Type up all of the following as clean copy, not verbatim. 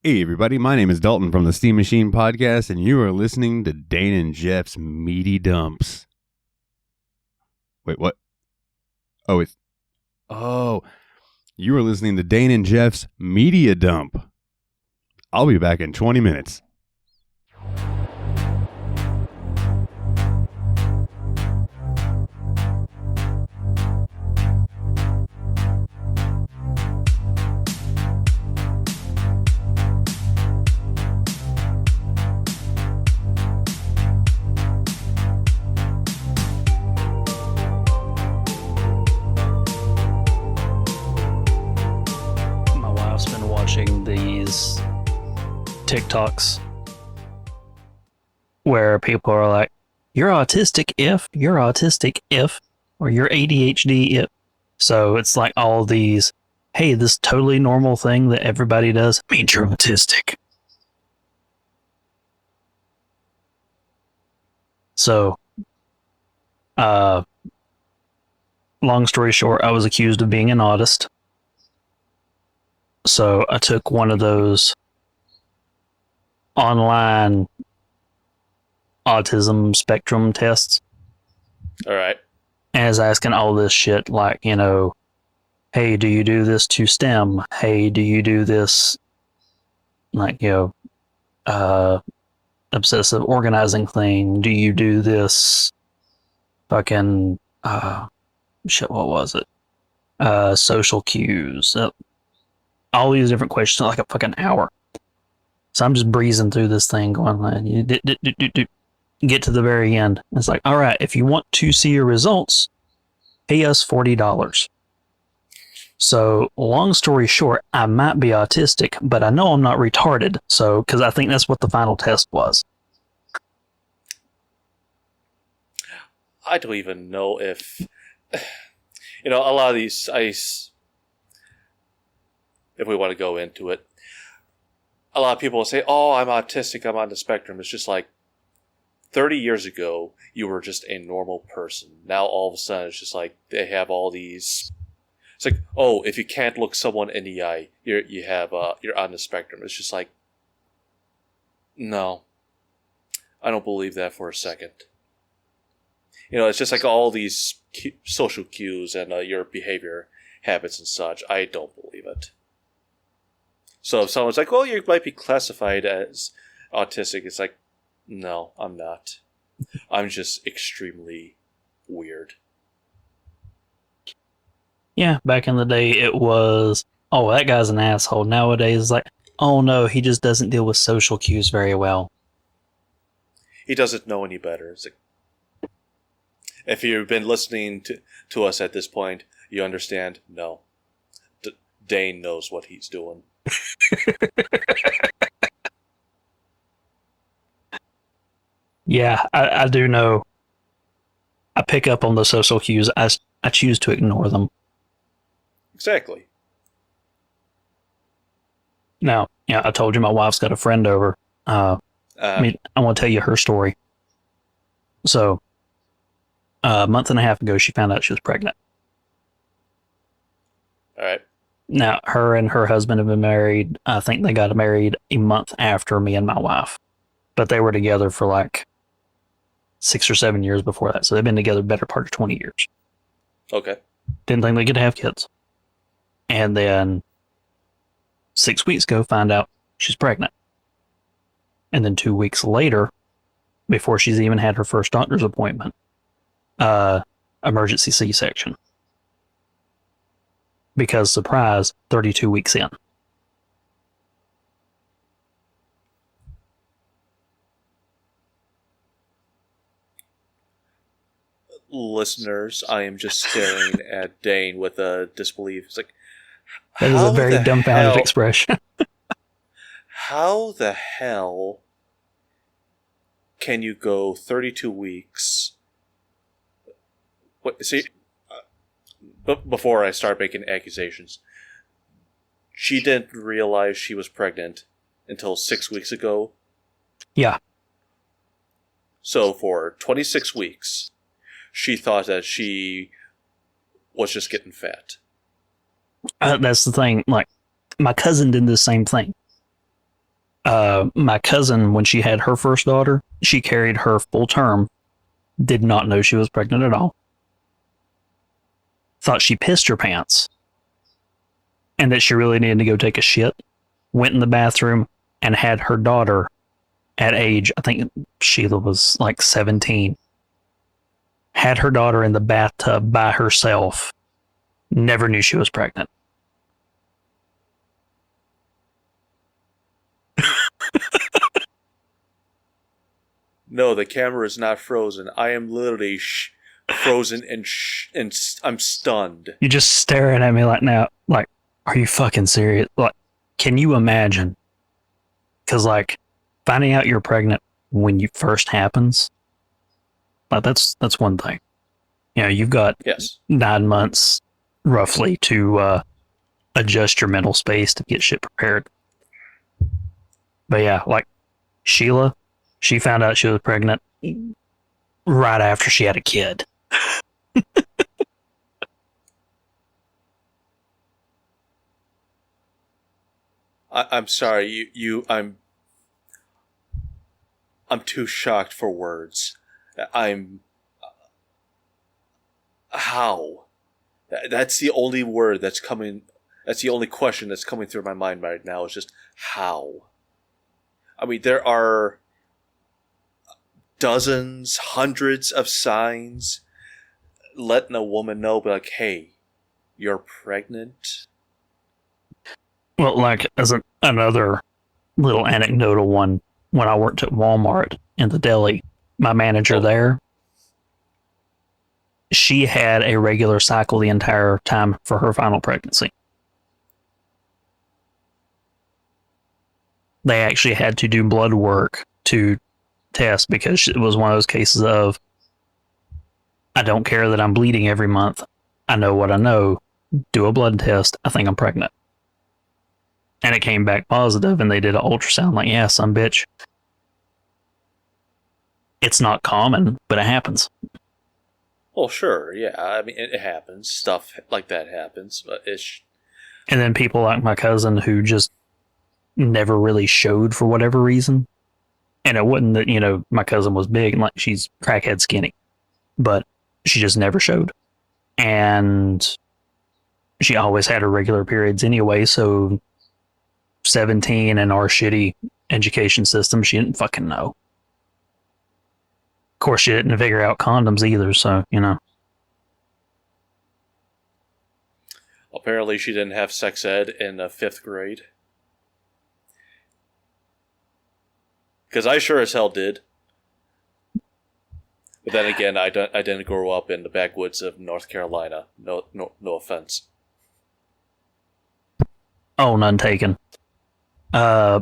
Hey everybody, my name is Dalton from the Steam Machine Podcast, and you are listening to Dane and Jeff's Meaty Dumps. Wait, what? Oh, you are listening to Dane and Jeff's Media Dump. I'll be back in 20 minutes. These TikToks where people are like, you're autistic if, or you're ADHD if. So it's like all these, hey, this totally normal thing that everybody does means you're autistic. So, long story short, I was accused of being an autist. So I took one of those online autism spectrum tests. All right. And I was asking all this shit like, you know, hey, do you do this to STEM? Hey, do you do this, like, you know, obsessive organizing thing? Do you do this fucking, shit, what was it? Social cues. All these different questions, like a fucking hour. So I'm just breezing through this thing going, get to the very end. It's like, all right, if you want to see your results, pay us $40. So long story short, I might be autistic, but I know I'm not retarded. So, because I think that's what the final test was. I don't even know if, you know, a lot of these, if we want to go into it, a lot of people will say, oh, I'm autistic, I'm on the spectrum. It's just like 30 years ago, you were just a normal person. Now all of a sudden, it's just like they have all these. It's like, oh, if you can't look someone in the eye, you're on the spectrum. It's just like, no, I don't believe that for a second. You know, it's just like all these social cues and your behavior habits and such. I don't believe it. So if someone's like, well, you might be classified as autistic, it's like, no, I'm not. I'm just extremely weird. Yeah, back in the day, it was, oh, that guy's an asshole. Nowadays, it's like, oh no, he just doesn't deal with social cues very well. He doesn't know any better. It's like, if you've been listening to us at this point, you understand, no. Dane knows what he's doing. Yeah, I do know. I pick up on the social cues. I choose to ignore them. Exactly. Now, yeah, I told you my wife's got a friend over. I want to tell you her story. So, a month and a half ago, she found out she was pregnant. All right. Now, her and her husband have been married. I think they got married a month after me and my wife. But they were together for like 6 or 7 years before that. So they've been together better part of 20 years. Okay. Didn't think they could have kids. And then 6 weeks ago, found out she's pregnant. And then 2 weeks later, before she's even had her first doctor's appointment, emergency C-section. Because, surprise, 32 weeks in. Listeners, I am just staring at Dane with a disbelief. It's like, that is a very dumbfounded expression. How the hell can you go 32 weeks? See, before I start making accusations, she didn't realize she was pregnant until 6 weeks ago. Yeah. So for 26 weeks, she thought that she was just getting fat. That's the thing. Like, my cousin did the same thing. My cousin, when she had her first daughter, she carried her full term, did not know she was pregnant at all, thought she pissed her pants, and that she really needed to go take a shit, went in the bathroom, and had her daughter at age, I think Sheila was like 17, had her daughter in the bathtub by herself, never knew she was pregnant. No, the camera is not frozen. I am literally frozen and I'm stunned. You're just staring at me like, now, like, are you fucking serious? Like, can you imagine? Because, like, finding out you're pregnant when you first happens, like, that's one thing. You know, you've got Yes. 9 months roughly to adjust your mental space to get shit prepared. But yeah, like Sheila, she found out she was pregnant right after she had a kid. I'm sorry. I'm too shocked for words. How? That's the only word that's coming. That's the only question that's coming through my mind right now. Is just how. I mean, there are dozens, hundreds of signs letting a woman know, but like, hey, you're pregnant. Well, like as another little anecdotal one, when I worked at Walmart in the deli, my manager there, she had a regular cycle the entire time for her final pregnancy. They actually had to do blood work to test because it was one of those cases of, I don't care that I'm bleeding every month. I know what I know. Do a blood test. I think I'm pregnant. And it came back positive, and they did an ultrasound. Like, yeah, some bitch. It's not common, but it happens. Well, sure, yeah. I mean, it happens. Stuff like that happens, but it's. And then people like my cousin who just never really showed for whatever reason. And it wasn't that, you know, my cousin was big and like she's crackhead skinny, but she just never showed. And she always had her regular periods anyway, so 17 in our shitty education system, she didn't fucking know. Of course, she didn't figure out condoms either, so, you know. Apparently, she didn't have sex ed in 5th grade. Because I sure as hell did. But then again, I didn't grow up in the backwoods of North Carolina. No offense. Oh, none taken. I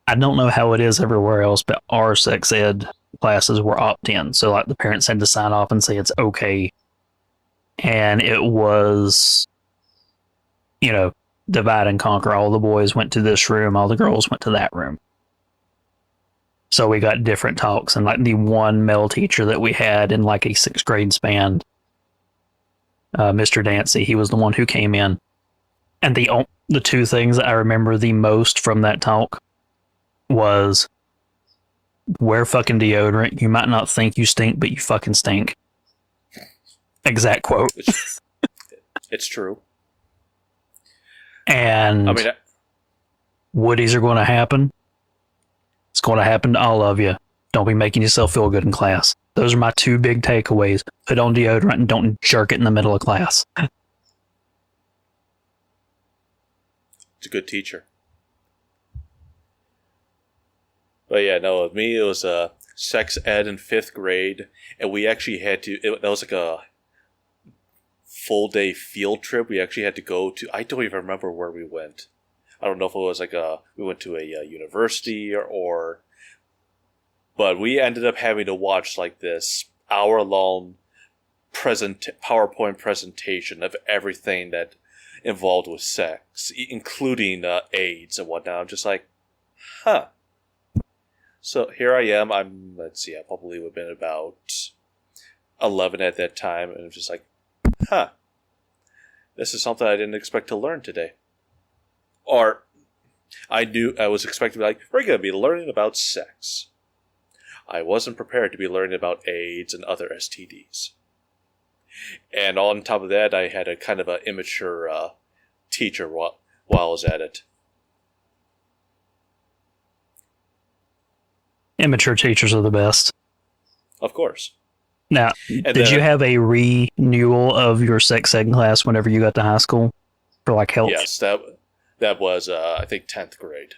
don't know how it is everywhere else, but our sex ed classes were opt-in. So like the parents had to sign off and say it's okay. And it was, you know, divide and conquer. All the boys went to this room, all the girls went to that room. So we got different talks, and like the one male teacher that we had in like a 6th grade span, Mr. Dancy, he was the one who came in. And the two things that I remember the most from that talk was, wear fucking deodorant. You might not think you stink, but you fucking stink. Exact quote. It's true. And I mean, woodies are going to happen. It's going to happen to all of you. Don't be making yourself feel good in class. Those are my two big takeaways. Put on deodorant and don't jerk it in the middle of class. it's a good teacher. But yeah, no, with me, it was sex ed in 5th grade, and we actually had to, that was like a full day field trip. We actually had to go to, I don't even remember where we went. I don't know if it was like we went to a university or, but we ended up having to watch like this hour-long PowerPoint presentation of everything that involved with sex, including AIDS and whatnot. I'm just like, huh. So here I am. Let's see, I probably would have been about 11 at that time, and I'm just like, huh. This is something I didn't expect to learn today. Or, I was expecting to be like, we're going to be learning about sex. I wasn't prepared to be learning about AIDS and other STDs. And on top of that, I had a kind of an immature teacher while I was at it. Immature teachers are the best. Of course. Now, did you have a renewal of your sex ed class whenever you got to high school for like health? Yes, that was, I think, 10th grade.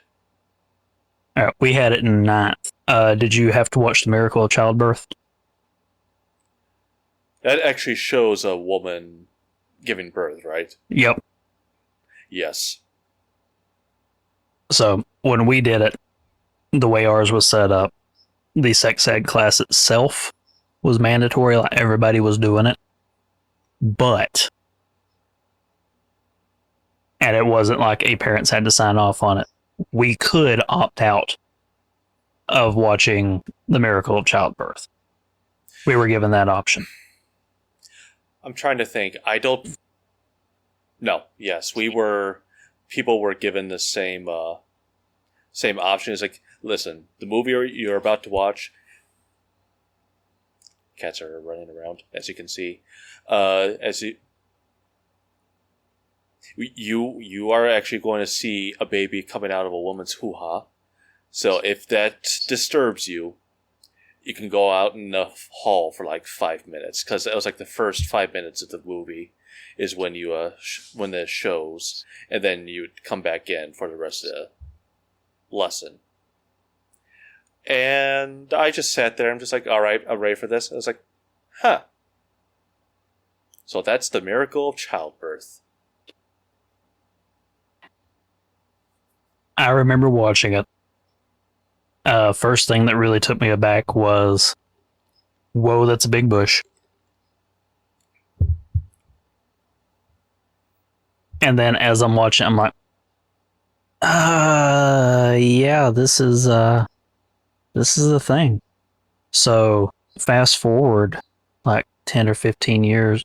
All right, we had it in 9th. Did you have to watch The Miracle of Childbirth? That actually shows a woman giving birth, right? Yep. Yes. So when we did it, the way ours was set up, the sex ed class itself was mandatory, like everybody was doing it. But, and it wasn't like parents had to sign off on it. We could opt out of watching The Miracle of Childbirth. We were given that option. I'm trying to think. No, yes, people were given the same option. It's like, listen, the movie you're about to watch, cats are running around, as you can see. You are actually going to see a baby coming out of a woman's hoo-ha. So if that disturbs you, you can go out in the hall for like 5 minutes, because that was like the first 5 minutes of the movie is when you when the shows, and then you come back in for the rest of the lesson. And I just sat there. I'm just like, all right, I'm ready for this. I was like, huh. So that's The Miracle of Childbirth. I remember watching it. First thing that really took me aback was, whoa, that's a big bush. And then as I'm watching, I'm like, yeah, this is the thing. So fast forward like 10 or 15 years,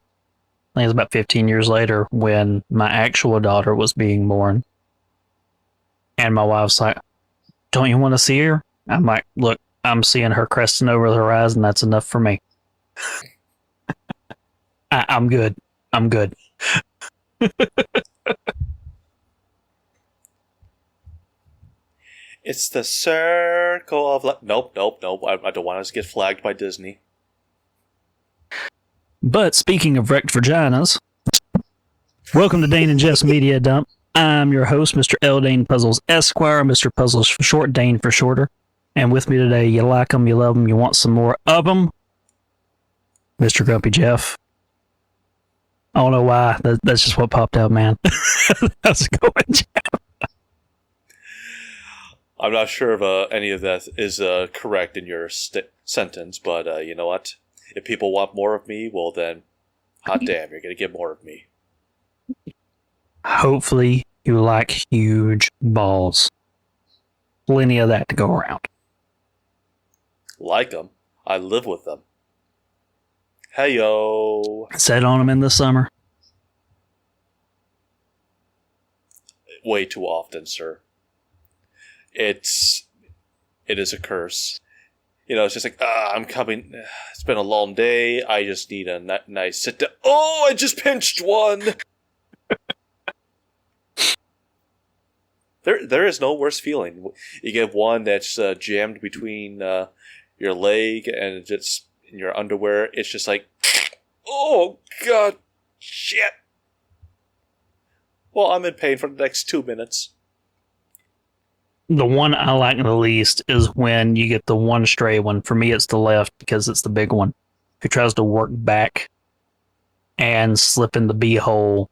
I think it's about 15 years later, when my actual daughter was being born. And my wife's like, don't you want to see her? I'm like, look, I'm seeing her cresting over the horizon. That's enough for me. I'm good. I'm good. It's the circle of life. Nope. I don't want us to get flagged by Disney. But speaking of wrecked vaginas, welcome to Dane and Jeff's Media Dump. I'm your host, Mr. L. Dane Puzzles Esquire, Mr. Puzzles for short, Dane for shorter. And with me today, you like them, you love them, you want some more of them, Mr. Grumpy Jeff. I don't know why. That's just what popped out, man. How's it going, Jeff? I'm not sure if any of that is correct in your sentence, but you know what? If people want more of me, well then, hot damn, you're going to get more of me. Hopefully you like huge balls. Plenty of that to go around. Like them. I live with them. Hey-yo. Set on them in the summer. Way too often, sir. It is a curse. You know, it's just like, I'm coming. It's been a long day. I just need a nice sit down. Oh, I just pinched one. There is no worse feeling. You get one that's jammed between your leg and just in your underwear. It's just like, oh, God, shit. Well, I'm in pain for the next 2 minutes. The one I like the least is when you get the one stray one. For me, it's the left because it's the big one, who tries to work back and slip in the bee-hole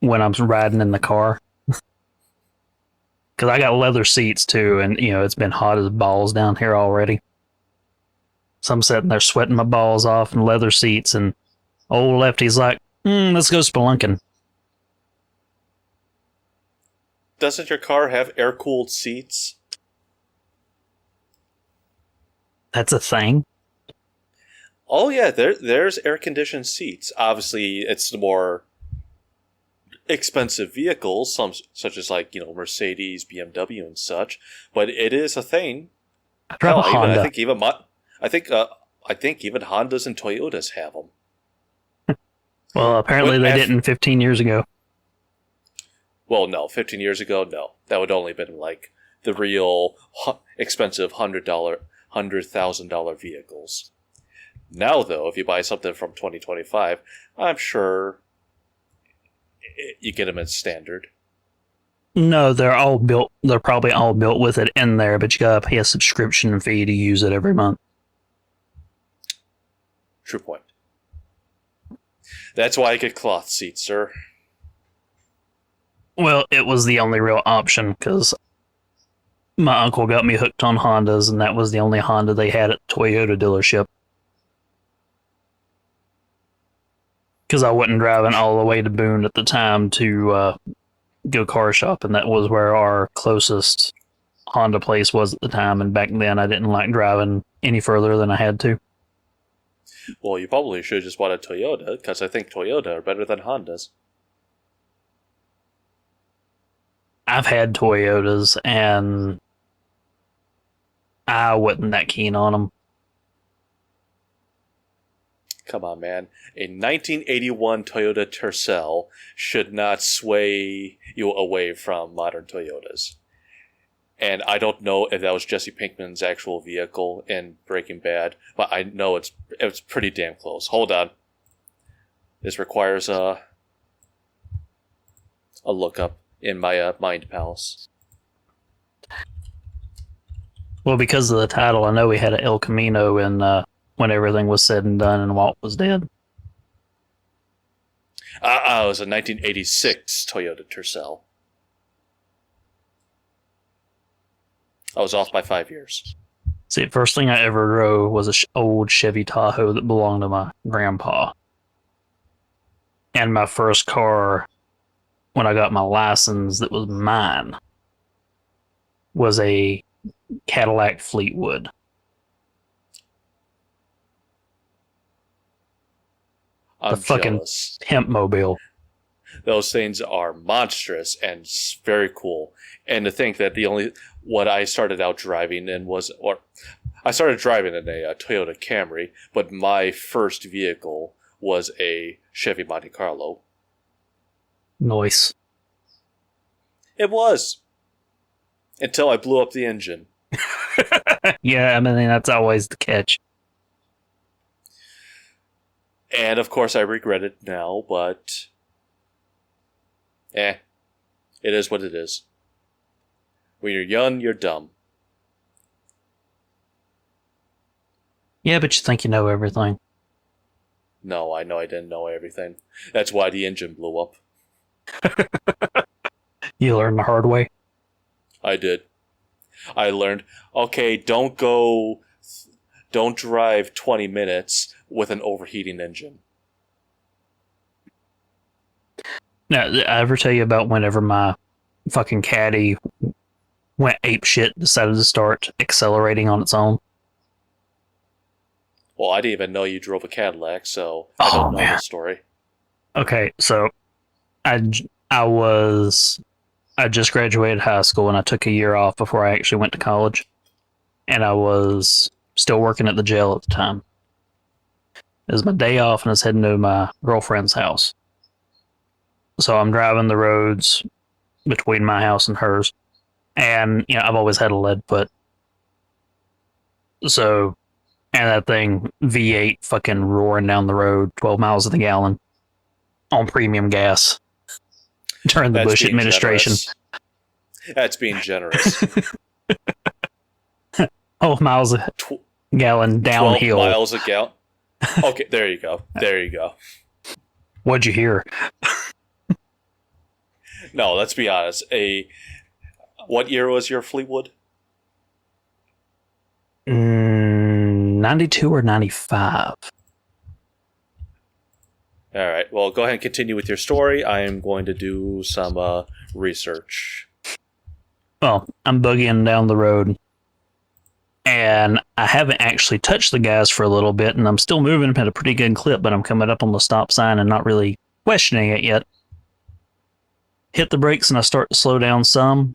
when I'm riding in the car. Because I got leather seats, too, and, you know, it's been hot as balls down here already. So I'm sitting there sweating my balls off in leather seats, and old Lefty's like, let's go spelunking. Doesn't your car have air-cooled seats? That's a thing? Oh, yeah, there's air-conditioned seats. Obviously, it's expensive vehicles, some such as like Mercedes, BMW, and such. But it is a thing. I drive a Honda. I think even Hondas and Toyotas have them. Well, apparently they didn't 15 years ago. Well, no, 15 years ago, no. That would only have been like the real expensive $100,000 vehicles. Now, though, if you buy something from 2025, I'm sure you get them as standard. No, they're all built. They're probably all built with it in there, but you gotta pay a subscription fee to use it every month. True point. That's why I get cloth seats, sir. Well, it was the only real option because my uncle got me hooked on Hondas, and that was the only Honda they had at the Toyota dealership. Because I wasn't driving all the way to Boone at the time to go car shop, and that was where our closest Honda place was at the time. And back then, I didn't like driving any further than I had to. Well, you probably should have just bought a Toyota, because I think Toyota are better than Hondas. I've had Toyotas, and I wasn't that keen on them. Come on, man. A 1981 Toyota Tercel should not sway you away from modern Toyotas. And I don't know if that was Jesse Pinkman's actual vehicle in Breaking Bad, but I know it's pretty damn close. Hold on. This requires a lookup in my mind palace. Well, because of the title, I know we had an El Camino in when everything was said and done and Walt was dead. It was a 1986 Toyota Tercel. I was off by 5 years. See, the first thing I ever drove was an old Chevy Tahoe that belonged to my grandpa. And my first car, when I got my license that was mine, was a Cadillac Fleetwood. I'm fucking jealous. pimp mobile. Those things are monstrous and very cool. And to think that what I started out driving in I started driving in a Toyota Camry, but my first vehicle was a Chevy Monte Carlo. Nice. It was. Until I blew up the engine. Yeah, I mean, that's always the catch. And of course I regret it now, but it is what it is. When you're young, you're dumb. Yeah, but you think you know everything. No, I know I didn't know everything. That's why the engine blew up. You learned the hard way. I did. I learned, okay, don't drive 20 minutes with an overheating engine. Now, did I ever tell you about whenever my fucking caddy went apeshit, decided to start accelerating on its own? Well, I didn't even know you drove a Cadillac, so I don't know the story. Okay, so I just graduated high school and I took a year off before I actually went to college. And I was still working at the jail at the time. It was my day off and I was heading to my girlfriend's house. So I'm driving the roads between my house and hers. And, I've always had a lead foot. So, and that thing, V8 fucking roaring down the road, 12 miles to the gallon on premium gas. During the Bush administration. Generous. That's being generous. Miles a gallon downhill. 12 miles a gallon. Okay, there you go. There you go. What'd you hear? No, let's be honest. What year was your Fleetwood? 92 or 95. All right. Well, go ahead and continue with your story. I am going to do some research. Well, I'm boogieing down the road, and I haven't actually touched the gas for a little bit, and I'm still moving at a pretty good clip, but I'm coming up on the stop sign and not really questioning it yet. hit the brakes and I start to slow down some.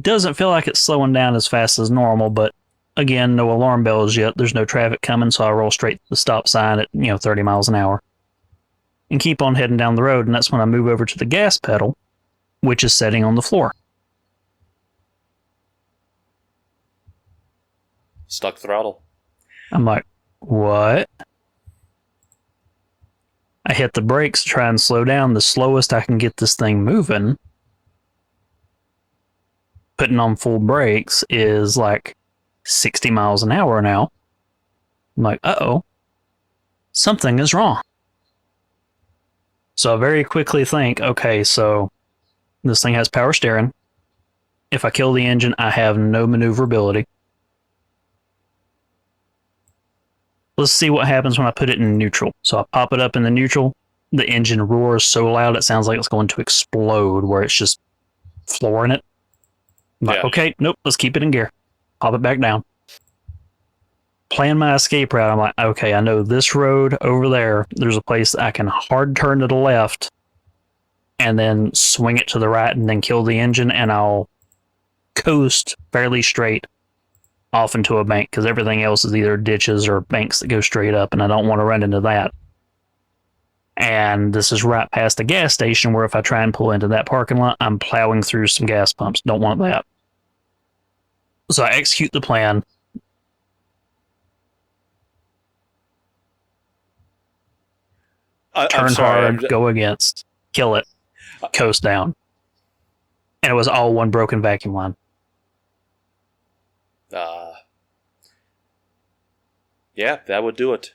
Doesn't feel like it's slowing down as fast as normal, but again, no alarm bells yet. There's no traffic coming, so I roll straight to the stop sign at 30 miles an hour and keep on heading down the road. And that's when I move over to the gas pedal, which is setting on the floor. Stuck throttle. I'm like, what? I hit the brakes to try and slow down the slowest I can get this thing moving. Putting on full brakes is like 60 miles an hour now. I'm like, uh-oh, something is wrong. So I very quickly think, okay, so this thing has power steering. If I kill the engine, I have no maneuverability. Let's see what happens when I put it in neutral. So I pop it up in the neutral. The engine roars so loud it sounds like it's going to explode, where it's just flooring it. I'm like, okay, nope, let's keep it in gear. Pop it back down. Plan my escape route. I'm like, okay, I know this road over there. There's a place I can hard turn to the left and then swing it to the right and then kill the engine, and I'll coast fairly straight off into a bank, because everything else is either ditches or banks that go straight up, and I don't want to run into that. And this is right past a gas station where if I try and pull into that parking lot, I'm plowing through some gas pumps. Don't want that. So I execute the plan. Turn hard, go against, kill it, coast down. And it was all one broken vacuum line. Yeah, that would do it.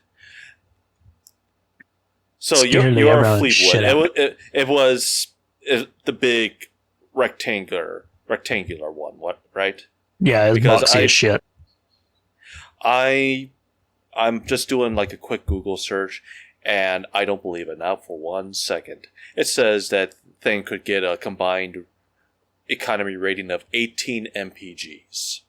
So you're Fleetwood. It was the big rectangular one, what, right? Yeah, it's boxy as shit. I'm just doing like a quick Google search, and I don't believe it now for 1 second. It says that thing could get a combined economy rating of 18 mpgs.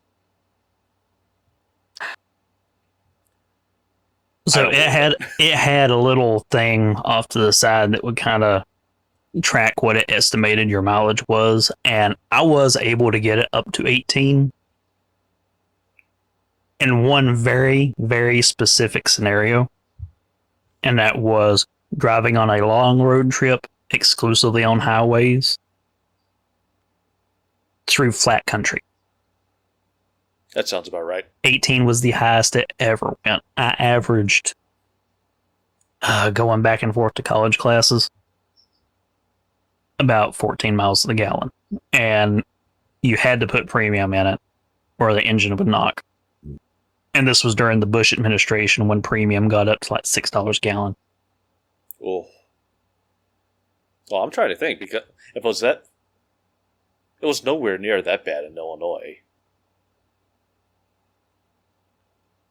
So it had a little thing off to the side that would kind of track what it estimated your mileage was, and I was able to get it up to 18 in one very, very specific scenario, and that was driving on a long road trip exclusively on highways through flat country. That sounds about right. 18 was the highest it ever went. I averaged, going back and forth to college classes, about 14 miles to the gallon. And you had to put premium in it or the engine would knock. And this was during the Bush administration when premium got up to like $6 a gallon. Oh. Well, I'm trying to think, because if it was that, it was nowhere near that bad in Illinois.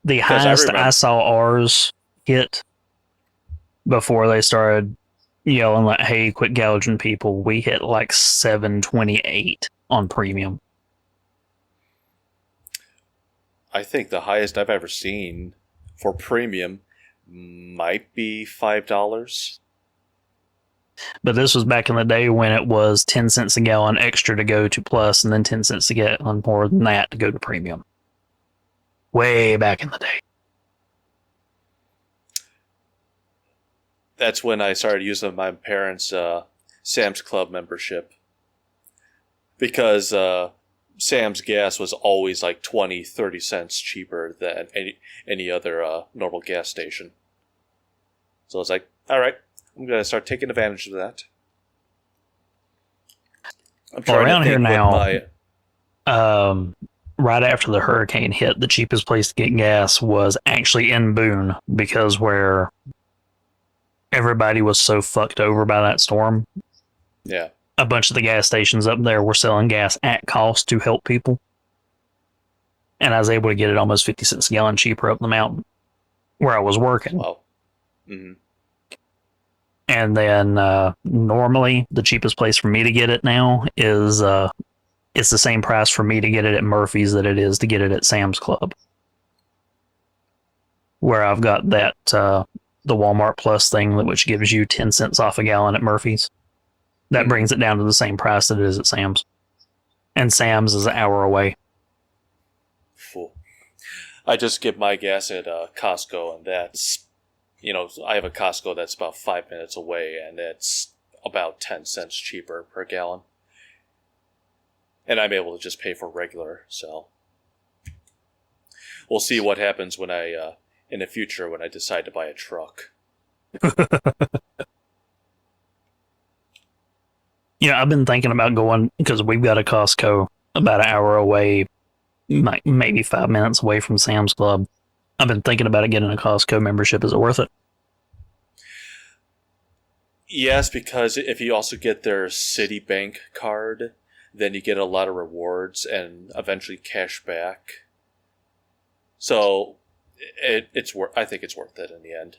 The highest I saw ours hit before they started yelling like, hey, quit gouging people, we hit like 728 on premium. I think the highest I've ever seen for premium might be $5. But this was back in the day when it was 10 cents a gallon extra to go to plus, and then 10 cents a gallon more than that to go to premium. Way back in the day. That's when I started using my parents' Sam's Club membership. Because Sam's gas was always like 20-30 cents cheaper than any other normal gas station. So I was like, all right, I'm going to start taking advantage of that. I'm trying around to think here now, right after the hurricane hit, the cheapest place to get gas was actually in Boone, because where everybody was so fucked over by that storm. Yeah. A bunch of the gas stations up there were selling gas at cost to help people. And I was able to get it almost 50 cents a gallon cheaper up the mountain where I was working. Wow. Mm-hmm. And then normally the cheapest place for me to get it now is it's the same price for me to get it at Murphy's that it is to get it at Sam's Club. Where I've got that the Walmart Plus thing, which gives you 10 cents off a gallon at Murphy's. That brings it down to the same price that it is at Sam's. And Sam's is an hour away. Fool. I just get my gas at Costco, and that's, I have a Costco that's about 5 minutes away, and it's about 10 cents cheaper per gallon. And I'm able to just pay for regular, so. We'll see what happens when in the future, when I decide to buy a truck. Yeah, I've been thinking about going, because we've got a Costco about an hour away, maybe 5 minutes away from Sam's Club. I've been thinking about getting a Costco membership. Is it worth it? Yes, because if you also get their Citibank card, then you get a lot of rewards and eventually cash back. So I think it's worth it in the end.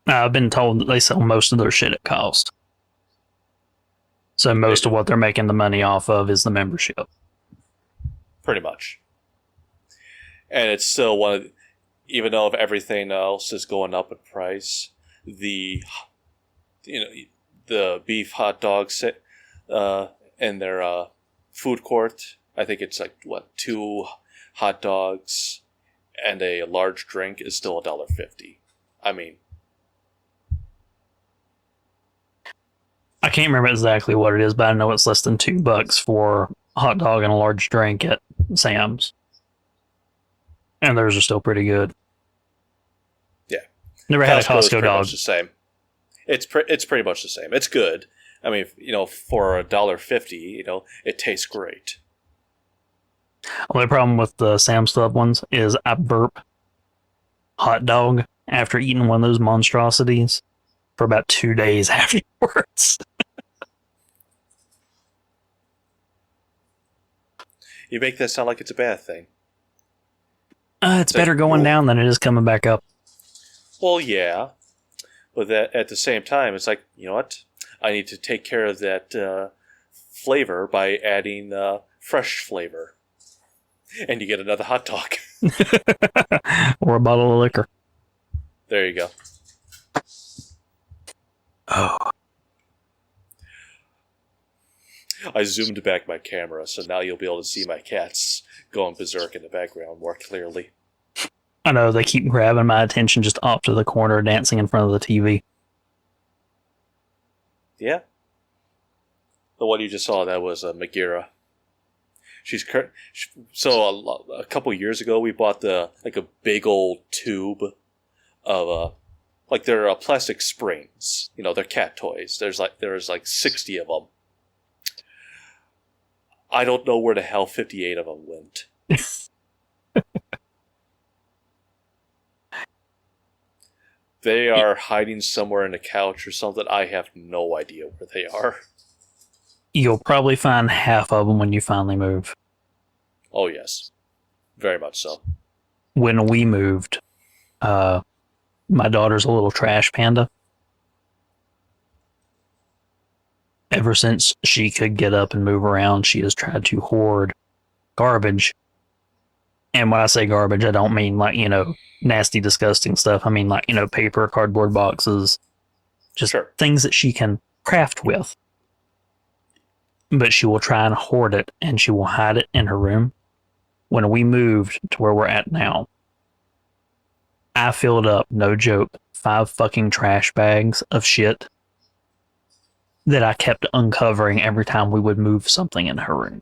I've been told that they sell most of their shit at cost. So most of what they're making the money off of is the membership. Pretty much. And it's still even though if everything else is going up in price, the beef hot dogs in their food court, I think it's like, 2 hot dogs and a large drink is still $1.50. I mean, I can't remember exactly what it is, but I know it's less than $2 for a hot dog and a large drink at Sam's. And theirs are still pretty good. Yeah. Never had a Costco dog. Much the same. It's pretty much the same. It's good. I mean, for $1.50, it tastes great. Only problem with the Sam's Club ones is I burp hot dog after eating one of those monstrosities for about 2 days afterwards. You make that sound like it's a bad thing. It's better going down than it is coming back up. Well, yeah. But at the same time, it's like, you know what? I need to take care of that flavor by adding fresh flavor. And you get another hot dog. Or a bottle of liquor. There you go. Oh. I zoomed back my camera, so now you'll be able to see my cats going berserk in the background more clearly. I know, they keep grabbing my attention just off to the corner, dancing in front of the TV. Yeah. The one you just saw, that was Megara. So a couple years ago, we bought a big old tube of they're plastic springs. They're cat toys. There's like 60 of them. I don't know where the hell 58 of them went. They are hiding somewhere in a couch or something. I have no idea where they are. You'll probably find half of them when you finally move. Oh, yes. Very much so. When we moved, my daughter's a little trash panda. Ever since she could get up and move around, she has tried to hoard garbage. And when I say garbage, I don't mean nasty, disgusting stuff. I mean paper, cardboard boxes, just things that she can craft with. But she will try and hoard it, and she will hide it in her room. When we moved to where we're at now, I filled up, no joke, 5 fucking trash bags of shit that I kept uncovering every time we would move something in her room.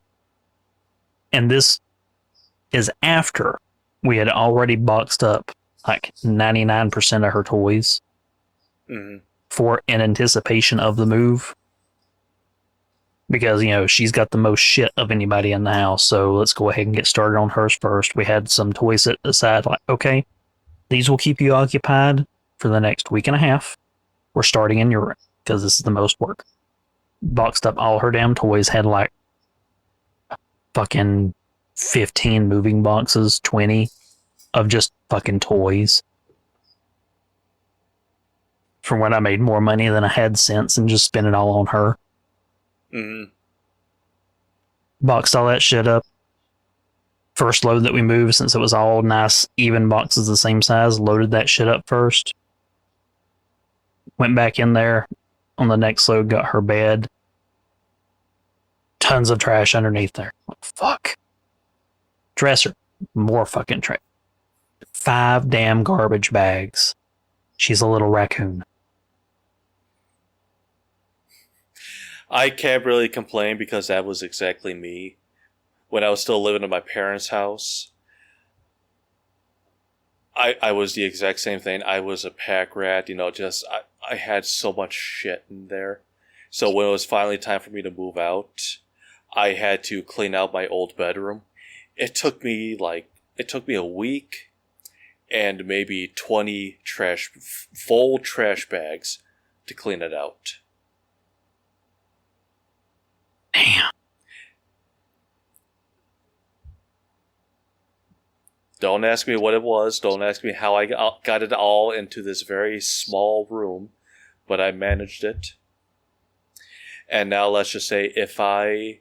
And this is after we had already boxed up 99% of her toys for in anticipation of the move. Because, she's got the most shit of anybody in the house, so let's go ahead and get started on hers first. We had some toys set aside, okay, these will keep you occupied for the next week and a half. We're starting in your room, because this is the most work. Boxed up all her damn toys, had fucking 15 moving boxes, 20 of just fucking toys. From when I made more money than I had since and just spent it all on her. Mm-hmm. Boxed all that shit up. First load that we moved, since it was all nice, even boxes the same size, loaded that shit up first. Went back in there, On the next load, got her bed. Tons of trash underneath there. Fuck. Dresser. More fucking trash. 5 damn garbage bags. She's a little raccoon. I can't really complain because that was exactly me. When I was still living in my parents' house, I was the exact same thing. I was a pack rat, I had so much shit in there. So when it was finally time for me to move out, I had to clean out my old bedroom. It took me a week and maybe 20 full trash bags to clean it out. Damn. Don't ask me what it was. Don't ask me how I got it all into this very small room, but I managed it. And now let's just say if I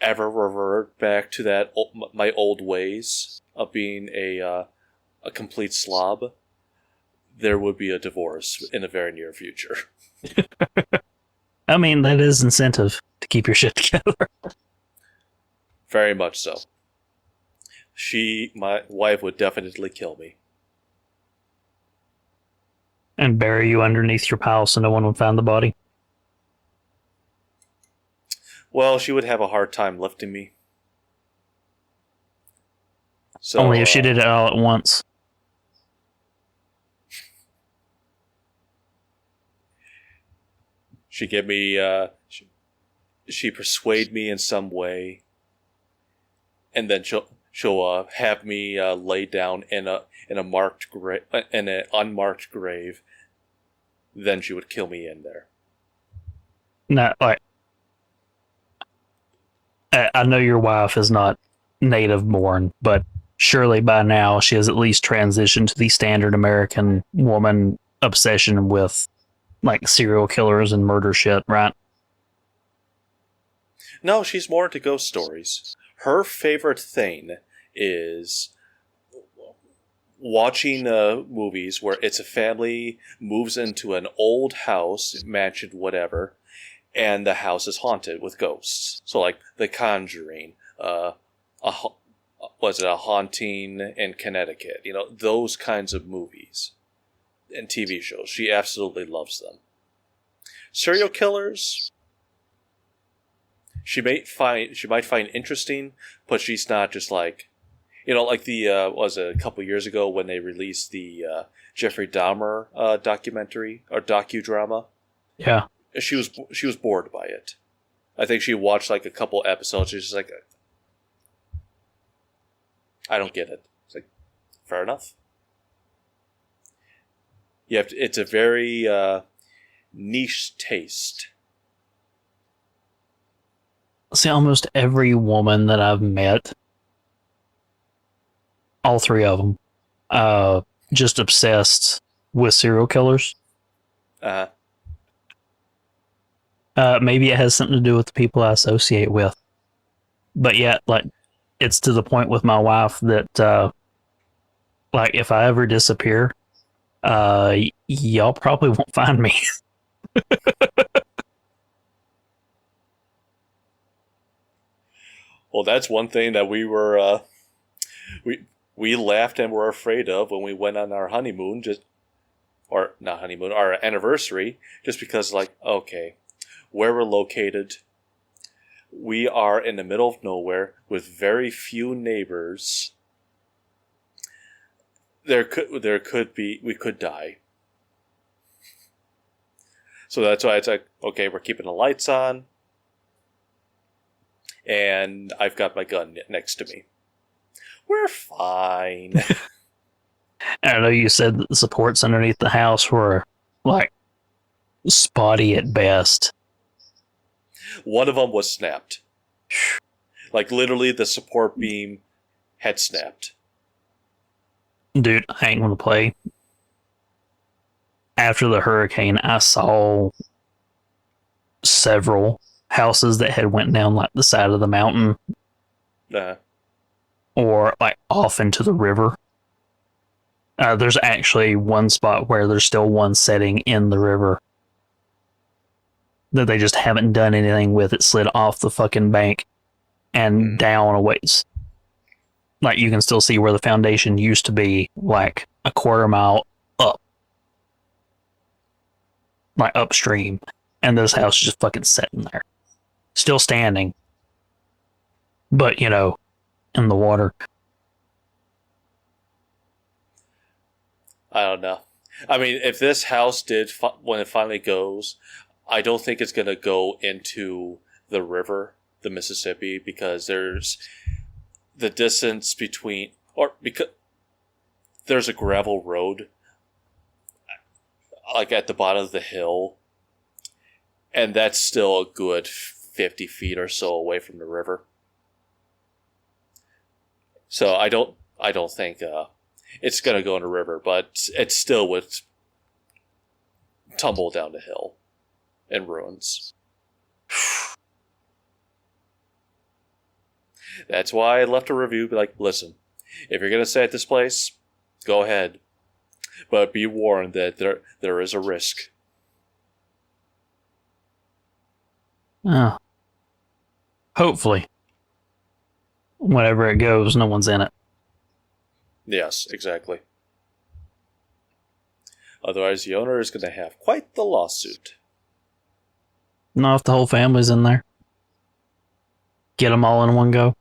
ever revert back to my old ways of being a complete slob, there would be a divorce in the very near future. I mean, that is incentive to keep your shit together. Very much so. My wife would definitely kill me. And bury you underneath your pile so no one would find the body. Well, she would have a hard time lifting me. So, only if she did it all at once. She get me. She persuade me in some way, and then she'll have me lay down in an unmarked grave. Then she would kill me in there. Not like I know your wife is not native born, but surely by now she has at least transitioned to the standard American woman obsession with like serial killers and murder shit, right? No, she's more into ghost stories. Her favorite thing is watching movies where it's a family moves into an old house, mansion, whatever, and the house is haunted with ghosts. So like The Conjuring, was it A Haunting in Connecticut? Those kinds of movies and TV shows. She absolutely loves them. Serial killers, she might find interesting, but she's not just like, like was it a couple years ago when they released the Jeffrey Dahmer documentary or docudrama? Yeah. She was bored by it. I think she watched like a couple episodes. She's just like, I don't get it. It's like, fair enough. It's a very niche taste. See, almost every woman that I've met, all 3 of them, just obsessed with serial killers. Maybe it has something to do with the people I associate with. But yet, like, it's to the point with my wife that, like, if I ever disappear, y'all probably won't find me. Well, that's one thing that we were we laughed and were afraid of when we went on our honeymoon, our anniversary, just because, like, okay, where we're located, we are in the middle of nowhere with very few neighbors. We could die. So that's why it's like, okay, we're keeping the lights on, and I've got my gun next to me. We're fine. I know you said that the supports underneath the house were, like, spotty at best. One of them was snapped. Like, literally, the support beam had snapped. Dude, I ain't gonna play. After the hurricane, I saw several houses that had went down like the side of the mountain, or like off into the river. There's actually one spot where there's still one setting in the river. that they just haven't done anything with. It slid off the fucking bank and down a ways. Like, you can still see where the foundation used to be, like a quarter mile up. Like upstream. And this house is just fucking sitting there. Still standing. But, you know, in the water. I don't know. I mean, if this house did, when it finally goes, I don't think it's going to go into the river, the Mississippi, because there's the distance between, or because there's a gravel road, like at the bottom of the hill, and that's still a good 50 feet or so away from the river. So I don't think it's going to go in the river, but it still would tumble down the hill in ruins. That's why I left a review, be like, listen, if you're going to stay at this place, go ahead. But be warned that there is a risk. Oh. Hopefully. Whenever it goes, no one's in it. Yes, exactly. Otherwise, the owner is going to have quite the lawsuit. No, if the whole family's in there. Get them all in one go.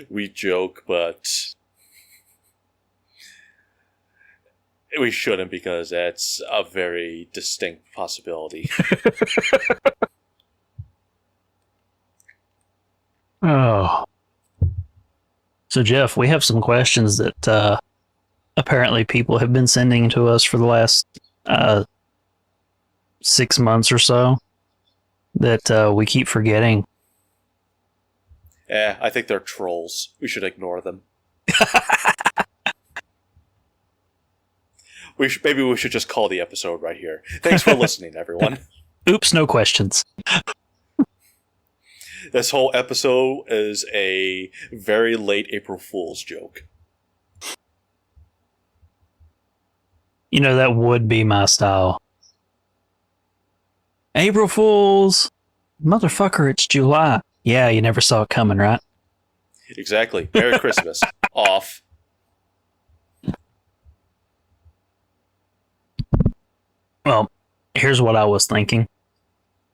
We joke, but we shouldn't, because that's a very distinct possibility. Oh. So, Jeff, we have some questions that apparently people have been sending to us for the last 6 months or so that we keep forgetting. I think they're trolls. We should ignore them. Maybe we should just call the episode right here. Thanks for listening, everyone. Oops, no questions. This whole episode is a very late April Fool's joke. You know, that would be my style. April Fools! Motherfucker, it's July. Yeah, you never saw it coming, right? Exactly. Merry Christmas. Off. Well, here's what I was thinking.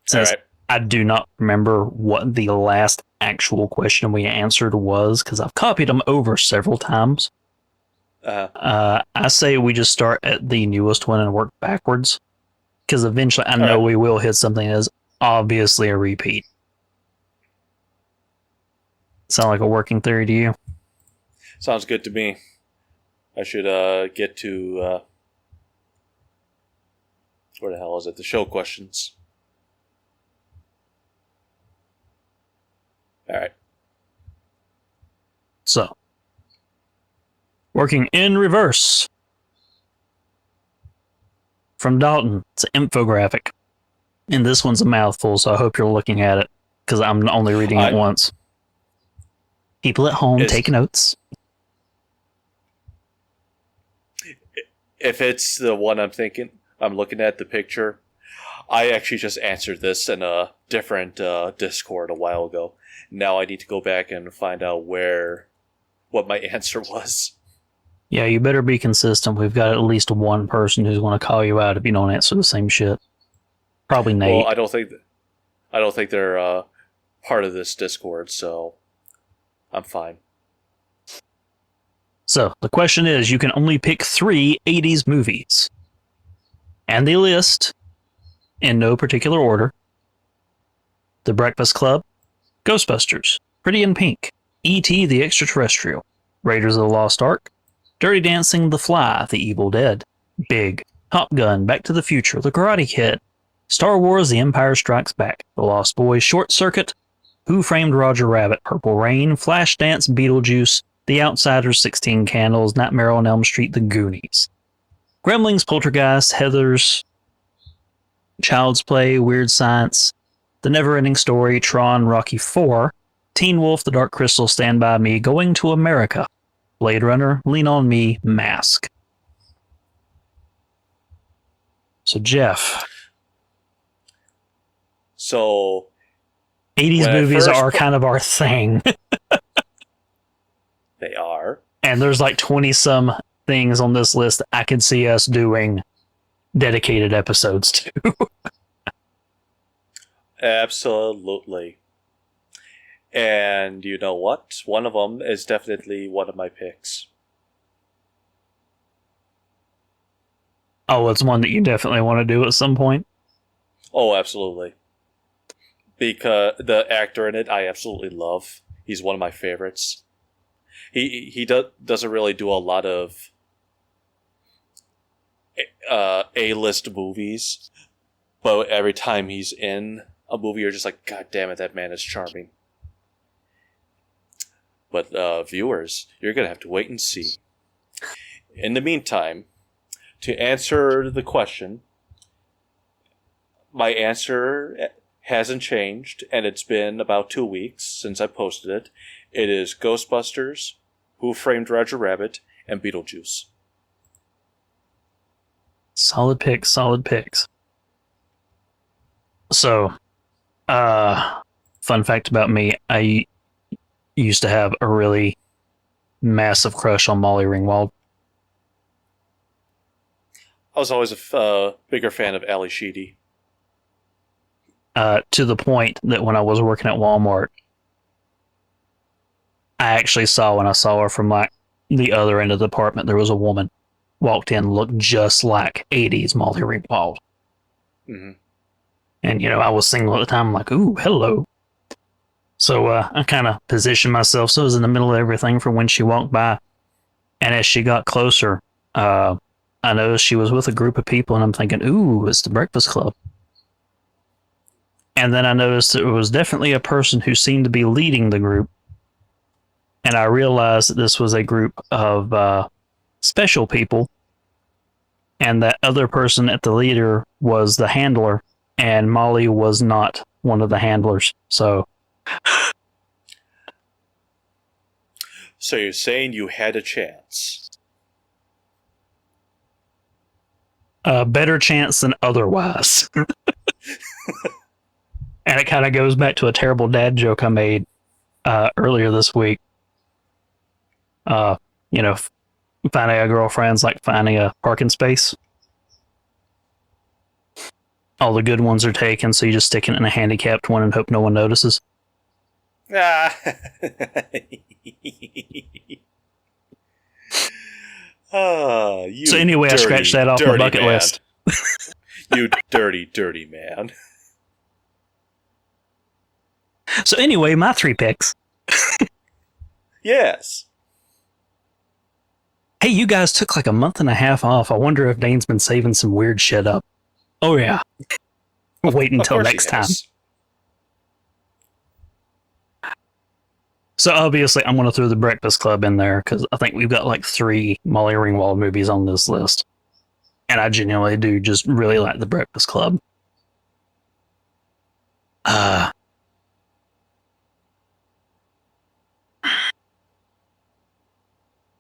Since All right. I do not remember what the last actual question we answered was, because I've copied them over several times. I say we just start at the newest one and work backwards, because eventually I know we will hit something that is obviously a repeat. Sound like a working theory to you? Sounds good to me. I should get to where the hell is it? The show questions. All right. So, working in reverse. From Dalton, it's an infographic. And this one's a mouthful, so I hope you're looking at it, because I'm only reading it once. People at home, take notes. If it's the one I'm looking at the picture, I actually just answered this in a different Discord a while ago. Now I need to go back and find out what my answer was. Yeah, you better be consistent. We've got at least one person who's going to call you out if you don't answer the same shit. Probably Nate. Well, I don't think they're part of this Discord, so I'm fine. So, the question is, you can only pick 3 80s movies. And the list, in no particular order: The Breakfast Club, Ghostbusters, Pretty in Pink, E.T. the Extraterrestrial, Raiders of the Lost Ark, Dirty Dancing, The Fly, The Evil Dead, Big, Top Gun, Back to the Future, The Karate Kid, Star Wars, The Empire Strikes Back, The Lost Boys, Short Circuit, Who Framed Roger Rabbit, Purple Rain, Flashdance, Beetlejuice, The Outsiders, 16 Candles, Nightmare on Elm Street, The Goonies, Gremlins, Poltergeist, Heathers, Child's Play, Weird Science, The Neverending Story, Tron, Rocky IV, Teen Wolf, The Dark Crystal, Stand By Me, Going to America, Blade Runner, Lean on Me, Mask. So Jeff, So 80s When I movies first are put- kind of our thing. they are. And there's like 20 some things on this list I could see us doing dedicated episodes to. Absolutely. And you know what? One of them is definitely one of my picks. Oh, it's one that you definitely want to do at some point. Oh, absolutely. Because the actor in it, I absolutely love. He's one of my favorites. He doesn't really do a lot of A-list movies, but every time he's in a movie, you're just like, God damn it, that man is charming. But viewers, you're gonna have to wait and see. In the meantime, to answer the question, my answer hasn't changed, and it's been about 2 weeks since I posted it. It is Ghostbusters, Who Framed Roger Rabbit, and Beetlejuice. Solid picks, solid picks. So, fun fact about me, I used to have a really massive crush on Molly Ringwald. I was always a bigger fan of Ali Sheedy. To the point that when I was working at Walmart, I actually saw, when I saw her from like the other end of the department, there was a woman walked in, looked just like 80s Molly Ringwald. Mm-hmm. And, you know, I was single at the time. I'm like, ooh, hello. So I kind of positioned myself so I was in the middle of everything for when she walked by. And as she got closer, I noticed she was with a group of people, and I'm thinking, ooh, it's the Breakfast Club. And then I noticed it was definitely a person who seemed to be leading the group. And I realized that this was a group of special people. And that other person at the leader was the handler. And Molly was not one of the handlers. So you're saying you had a chance? a better chance than otherwise. And it kind of goes back to a terrible dad joke I made earlier this week. You know, finding a girlfriend's like finding a parking space. All the good ones are taken, so you just stick it in a handicapped one and hope no one notices. Ah. You So anyway, I scratched that off my dirty bucket man. list. You dirty, dirty man. So anyway, my 3 picks. Yes. Hey, you guys took like a month and a half off. I wonder if Dane's been saving some weird shit up. Oh yeah. Wait until Of course next he time. has. So obviously, I'm going to throw the Breakfast Club in there because I think we've got like 3 Molly Ringwald movies on this list. And I genuinely do just really like the Breakfast Club.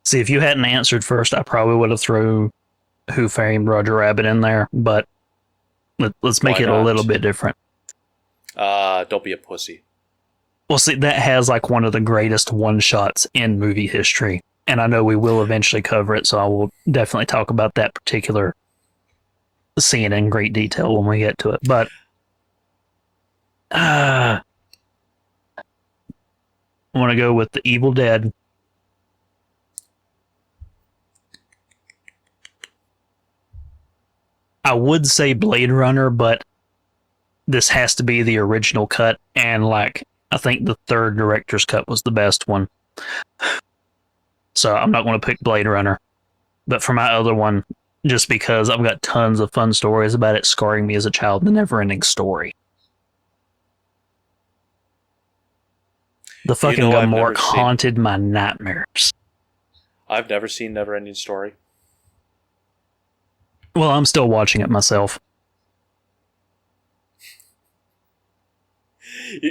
See, if you hadn't answered first, I probably would have thrown Who Framed Roger Rabbit in there, but let's make Why it a not? little bit different. Don't be a pussy. Well, see, that has like one of the greatest one-shots in movie history. And I know we will eventually cover it, so I will definitely talk about that particular scene in great detail when we get to it. But I want to go with The Evil Dead. I would say Blade Runner, but this has to be the original cut. And like, I think the 3rd director's cut was the best one. So I'm not going to pick Blade Runner. But for my other one, just because I've got tons of fun stories about it scarring me as a child, The Never-Ending Story. The fucking I've never Gamork seen- haunted my nightmares. I've never seen Neverending Story. Well, I'm still watching it myself.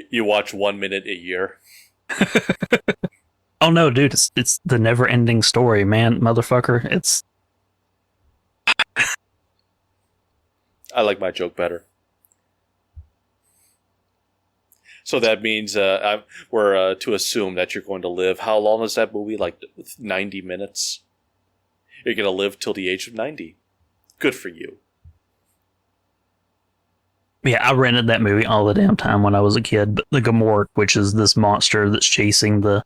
You watch 1 minute a year. Oh no, dude, it's the never-ending story, man, motherfucker. It's I like my joke better. So that means we're to assume that you're going to live. How long is that movie? Like 90 minutes? You're going to live till the age of 90. Good for you. Yeah, I rented that movie all the damn time when I was a kid. But the Gamork, which is this monster that's chasing the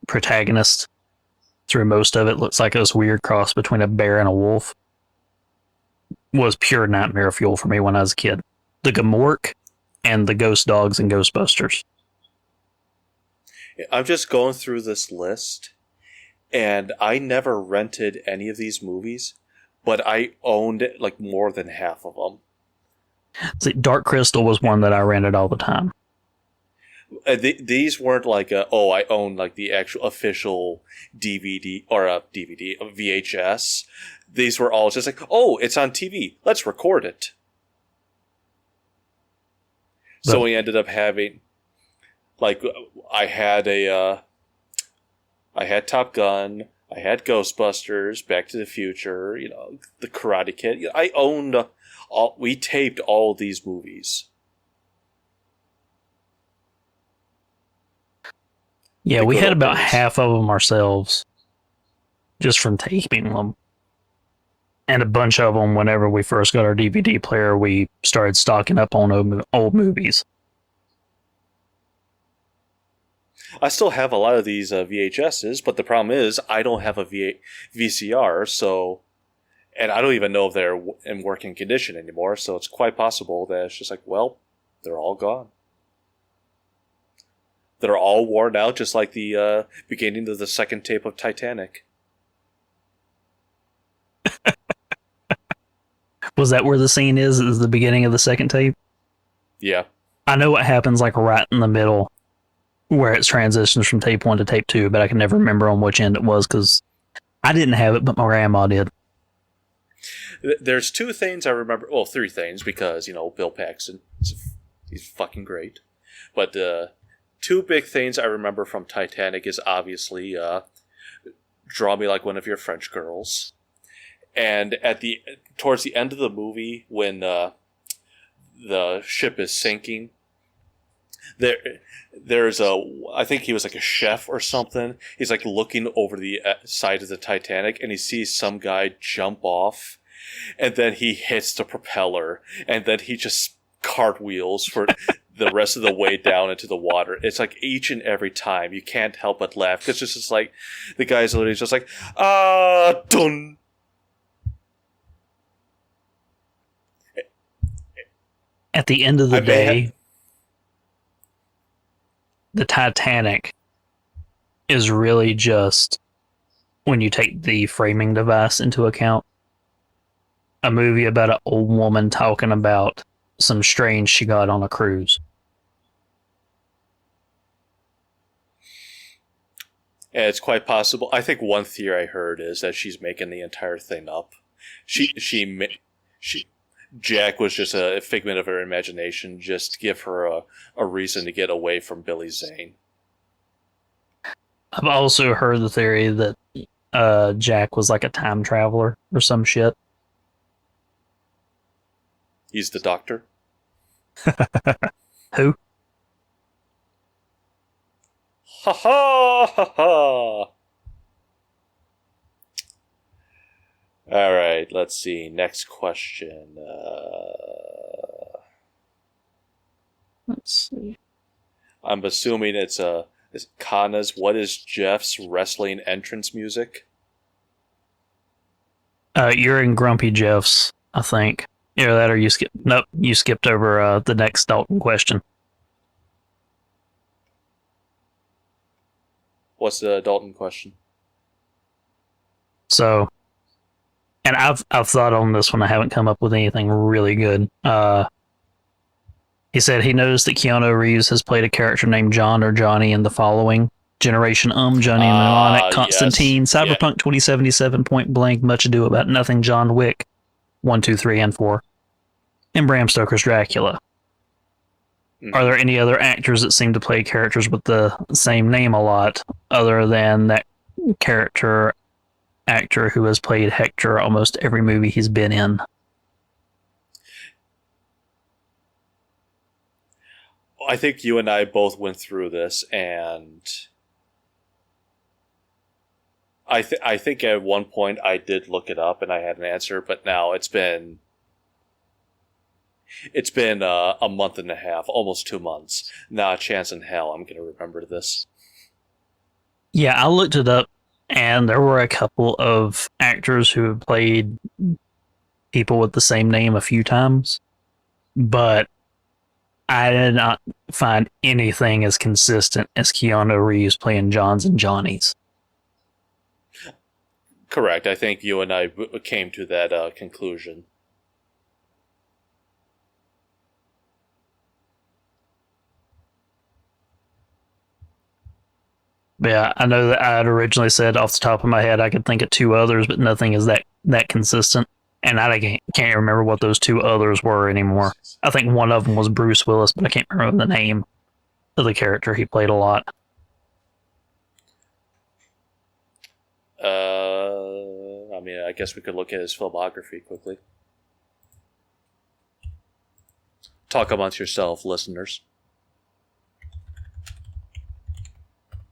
protagonist through most of it, looks like this weird cross between a bear and a wolf, was pure nightmare fuel for me when I was a kid. The Gamork and the Ghost Dogs and Ghostbusters. I'm just going through this list, and I never rented any of these movies, but I owned like more than half of them. See, Dark Crystal was one that I rented all the time. These weren't like I own like the actual official DVD or a VHS. These were all just like, oh, it's on TV. Let's record it. So we ended up having, like, I had Top Gun, I had Ghostbusters, Back to the Future, you know, The Karate Kid. I owned we taped all these movies. Yeah, we had about half of them ourselves, just from taping them. And a bunch of them, whenever we first got our DVD player, we started stocking up on old movies. I still have a lot of these VHSs, but the problem is I don't have a VCR, so... And I don't even know if they're in working condition anymore, so it's quite possible that it's just like, well, they're all gone. They're all worn out, just like the beginning of the second tape of Titanic. Was that where the scene is? Is the beginning of the second tape? Yeah. I know what happens like right in the middle where it transitions from tape 1 to tape 2, but I can never remember on which end it was because I didn't have it, but my grandma did. There's two things I remember. Well, three things because, you know, Bill Paxton, he's fucking great. But two big things I remember from Titanic is obviously Draw Me Like One of Your French Girls. And towards the end of the movie, when the ship is sinking, there's I think he was like a chef or something. He's like looking over the side of the Titanic, and he sees some guy jump off, and then he hits the propeller, and then he just cartwheels for the rest of the way down into the water. It's like each and every time you can't help but laugh because it's just like the guy's literally just like dun. At the end of the day, the Titanic is really just, when you take the framing device into account, a movie about an old woman talking about some strange she got on a cruise. And it's quite possible. I think one theory I heard is that she's making the entire thing up. Jack was just a figment of her imagination, just to give her a reason to get away from Billy Zane. I've also heard the theory that Jack was like a time traveler or some shit. He's the Doctor? Who? Ha ha ha ha! All right, let's see. Next question. Let's see. I'm assuming it's Kana's. What is Jeff's wrestling entrance music? You're in Grumpy Jeff's, I think. Either that or you skipped. Nope, you skipped over the next Dalton question. What's the Dalton question? So, and I've thought on this one. I haven't come up with anything really good. He said he knows that Keanu Reeves has played a character named John or Johnny in the following: Generation Johnny Mnemonic, Constantine, yes. Cyberpunk 2077, Point Blank, Much Ado About Nothing, John Wick, 1, 2, 3, and 4, and Bram Stoker's Dracula. Mm-hmm. Are there any other actors that seem to play characters with the same name a lot, other than that character actor who has played Hector almost every movie he's been in. I think you and I both went through this, and I think at one point I did look it up and I had an answer, but now it's been a month and a half, almost 2 months. Not a chance in hell I'm going to remember this. Yeah, I looked it up, and there were a couple of actors who have played people with the same name a few times, but I did not find anything as consistent as Keanu Reeves playing Johns and Johnnies. Correct. I think you and I came to that conclusion. But yeah, I know that I had originally said off the top of my head I could think of 2 others, but nothing is that consistent. And I can't remember what those 2 others were anymore. I think one of them was Bruce Willis, but I can't remember the name of the character he played a lot. I mean, I guess we could look at his filmography quickly. Talk amongst yourself, listeners.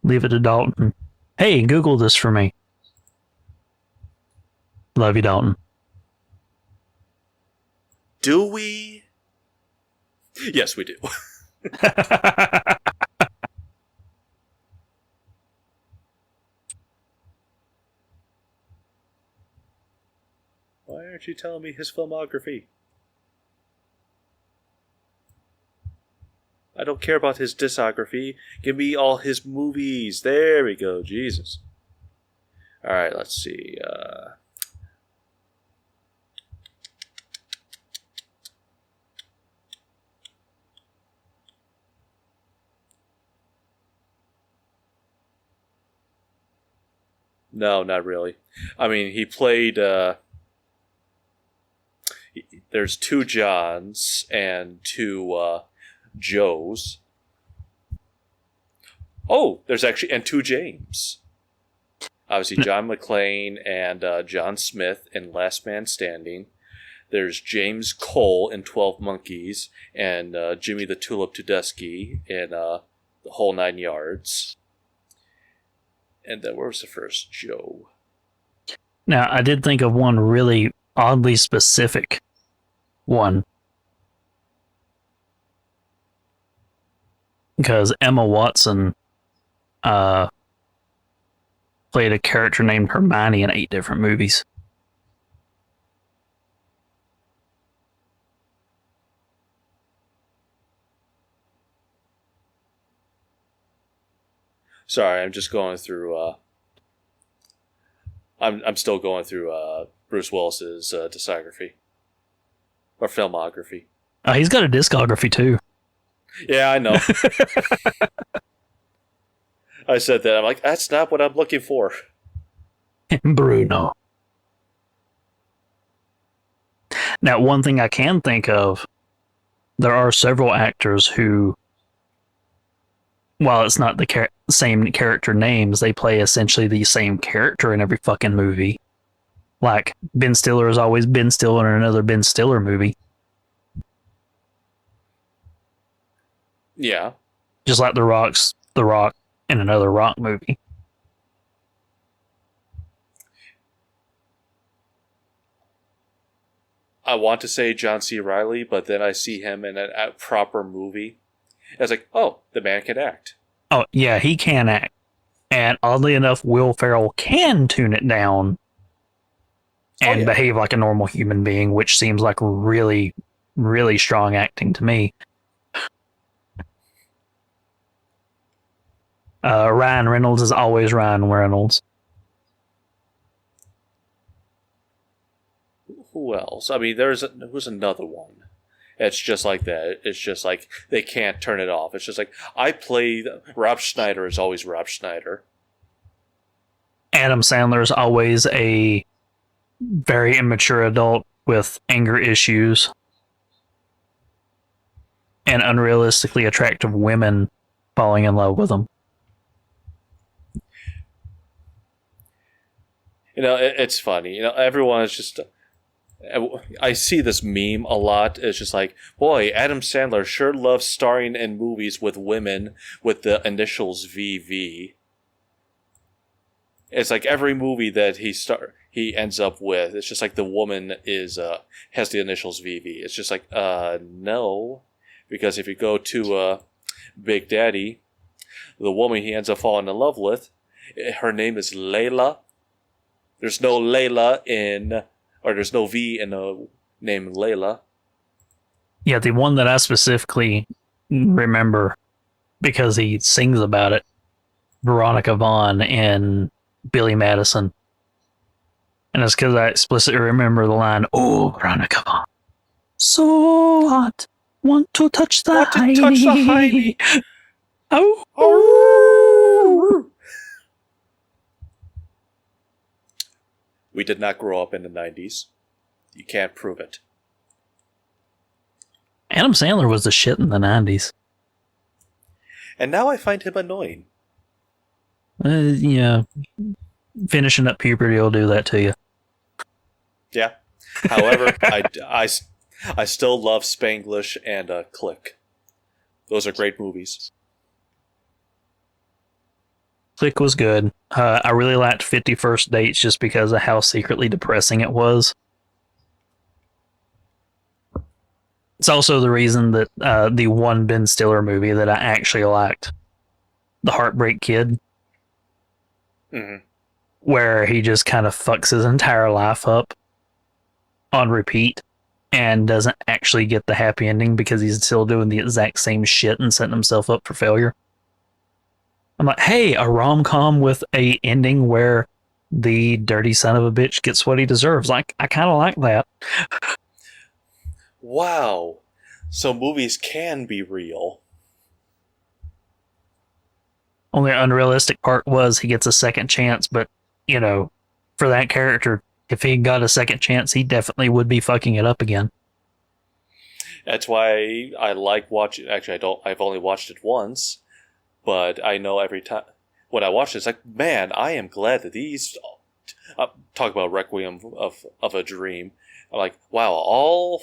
Leave it to Dalton. Hey, Google this for me. Love you, Dalton. Do we? Yes, we do. Why aren't you telling me his filmography? I don't care about his discography. Give me all his movies. There we go. Jesus. Alright, let's see. No, not really. I mean, he played... there's 2 Johns and 2... Joes. Oh, there's actually... And 2 James. Obviously, John McClane and John Smith in Last Man Standing. There's James Cole in 12 Monkeys. And Jimmy the Tulip Tedeschi in The Whole 9 Yards. And then where was the first Joe? Now, I did think of one really oddly specific one. Because Emma Watson played a character named Hermione in 8 different movies. Sorry, I'm just going through... I'm still going through Bruce Willis's discography. Or filmography. He's got a discography, too. Yeah, I know. I said that. I'm like, that's not what I'm looking for. Bruno. Now, one thing I can think of, there are several actors who, while it's not the same character names, they play essentially the same character in every fucking movie. Like, Ben Stiller is always Ben Stiller in another Ben Stiller movie. Yeah. Just like The Rock in another Rock movie. I want to say John C. Reilly, but then I see him in a proper movie. I was like, oh, the man can act. Oh, yeah, he can act. And oddly enough, Will Ferrell can tune it down and behave like a normal human being, which seems like really, really strong acting to me. Ryan Reynolds is always Ryan Reynolds. Who else? I mean, who's another one? It's just like that. It's just like they can't turn it off. It's just like Rob Schneider is always Rob Schneider. Adam Sandler is always a very immature adult with anger issues and unrealistically attractive women falling in love with him. It's funny. Everyone is just. I see this meme a lot. It's just like, boy, Adam Sandler sure loves starring in movies with women with the initials VV. It's like every movie that he ends up with, it's just like the woman has the initials VV. It's just like, no, because if you go to Big Daddy, the woman he ends up falling in love with, her name is Layla. There's no Layla there's no V in the name Layla. Yeah, the one that I specifically remember because he sings about it, Veronica Vaughn and Billy Madison. And it's because I explicitly remember the line, "Oh, Veronica Vaughn, so hot, want to touch the Heidi. Oh. We did not grow up in the 90s. You can't prove it. Adam Sandler was the shit in the 90s. And now I find him annoying. Yeah. Finishing up puberty will do that to you. Yeah. However, I still love Spanglish and Click. Those are great movies. Click was good. I really liked 50 First Dates just because of how secretly depressing it was. It's also the reason that the one Ben Stiller movie that I actually liked, The Heartbreak Kid, where he just kind of fucks his entire life up on repeat and doesn't actually get the happy ending because he's still doing the exact same shit and setting himself up for failure. I'm like, hey, a rom-com with a ending where the dirty son of a bitch gets what he deserves. Like, I kind of like that. Wow. So movies can be real. Only unrealistic part was he gets a second chance, but, for that character, if he got a second chance, he definitely would be fucking it up again. That's why I like watching... Actually, I've only watched it once. But I know every time when I watch it, it's like, man, I am glad that these talk about Requiem of a Dream. I'm like, wow, all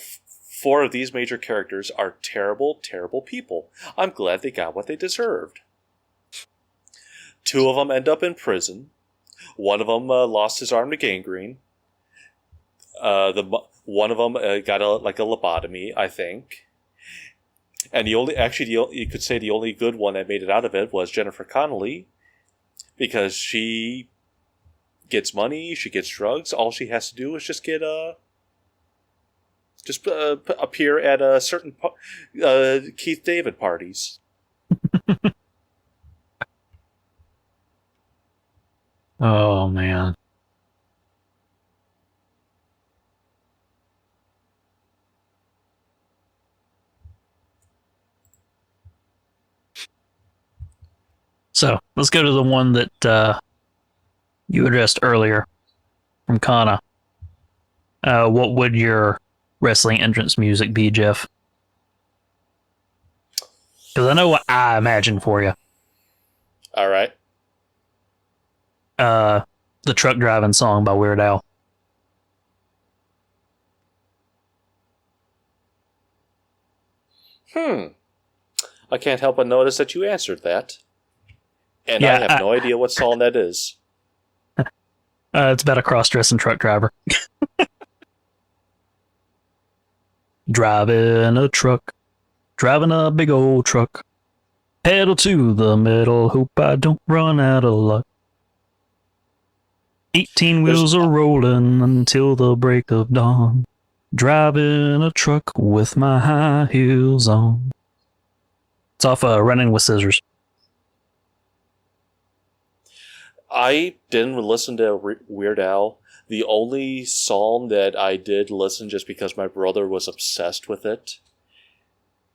four of these major characters are terrible, terrible people. I'm glad they got what they deserved. Two of them end up in prison. One of them lost his arm to gangrene. One of them got a lobotomy, I think. And you could say the only good one that made it out of it was Jennifer Connelly, because she gets money, she gets drugs. All she has to do is just appear at a certain Keith David parties. Oh man. So let's go to the one that you addressed earlier from Kana. What would your wrestling entrance music be, Jeff? Because I know what I imagine for you. All right. The truck driving song by Weird Al. I can't help but notice that you answered that. And yeah, I have no idea what song that is. It's about a cross-dressing truck driver. Driving a big old truck. Pedal to the metal, hope I don't run out of luck. 18 wheels are rolling until the break of dawn. Driving a truck with my high heels on. It's off Running with Scissors. I didn't listen to Weird Al. The only song that I did listen just because my brother was obsessed with it.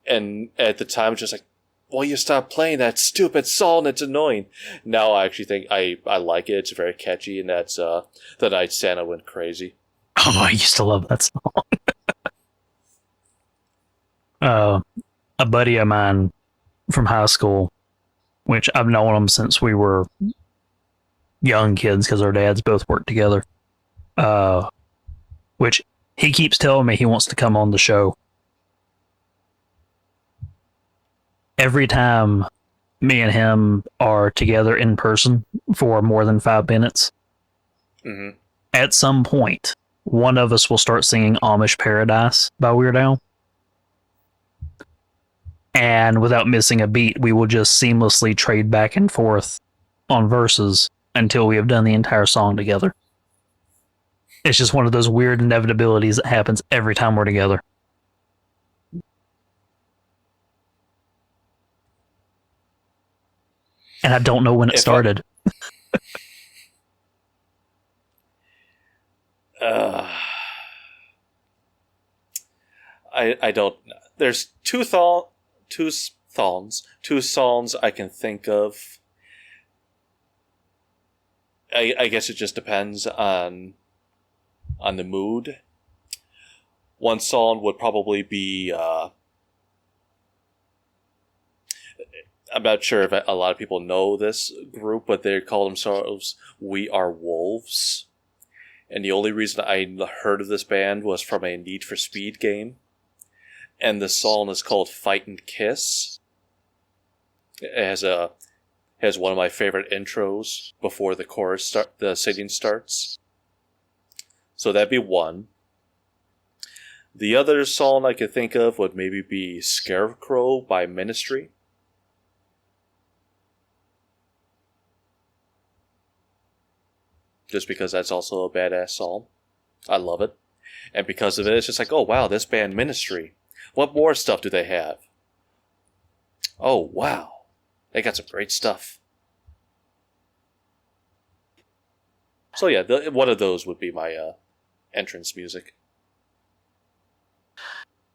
And at the time, just like, well, you stop playing that stupid song, it's annoying. Now I actually think I like it. It's very catchy, and that's The Night Santa Went Crazy. Oh, I used to love that song. A buddy of mine from high school, which I've known him since we were young kids because our dads both work together. Which he keeps telling me he wants to come on the show. Every time me and him are together in person for more than 5 minutes, at some point, one of us will start singing Amish Paradise by Weird Al. And without missing a beat, we will just seamlessly trade back and forth on verses until we have done the entire song together. It's just one of those weird inevitabilities that happens every time we're together. And I don't know when it started. I don't know. There's two songs I can think of. I guess it just depends on the mood. One song would probably be I'm not sure if a lot of people know this group, but they call themselves We Are Wolves. And the only reason I heard of this band was from a Need for Speed game. And the song is called Fight and Kiss. It has one of my favorite intros before the chorus the singing starts. So that'd be one. The other song I could think of would maybe be Scarecrow by Ministry. Just because that's also a badass song. I love it. And because of it, it's just like, oh wow, this band Ministry. What more stuff do they have? Oh wow. They got some great stuff. So yeah, one of those would be my entrance music.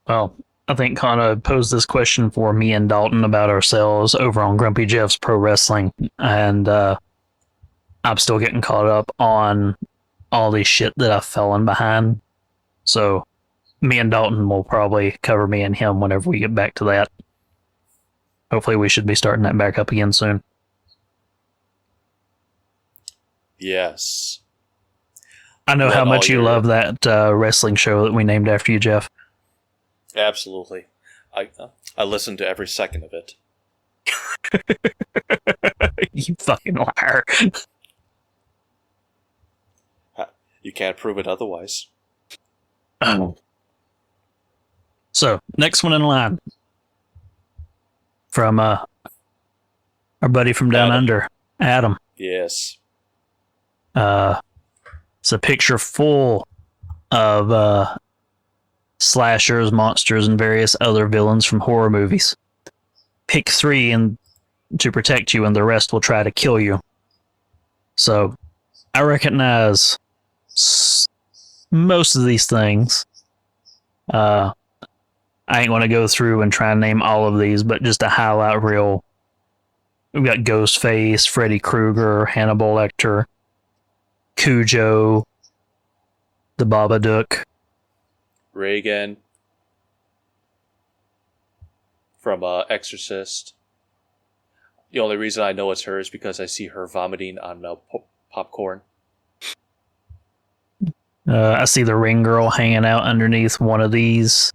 Well, I think Kana posed this question for me and Dalton about ourselves over on Grumpy Jeff's Pro Wrestling, and I'm still getting caught up on all these shit that I've fallen behind. So me and Dalton will probably cover me and him whenever we get back to that. Hopefully we should be starting that back up again soon. Yes. I know how much you love that wrestling show that we named after you, Jeff. Absolutely. I listened to every second of it. You fucking liar. You can't prove it otherwise. Oh. So, next one in line. From our buddy from down under, Adam. Yes. It's a picture full of slashers, monsters, and various other villains from horror movies. Pick 3 and to protect you, and the rest will try to kill you. So, I recognize most of these things. I ain't going to go through and try and name all of these, but just to highlight real, we've got Ghostface, Freddy Krueger, Hannibal Lecter, Cujo, the Babadook, Reagan from Exorcist. The only reason I know it's her is because I see her vomiting on popcorn. I see the Ring Girl hanging out underneath one of these.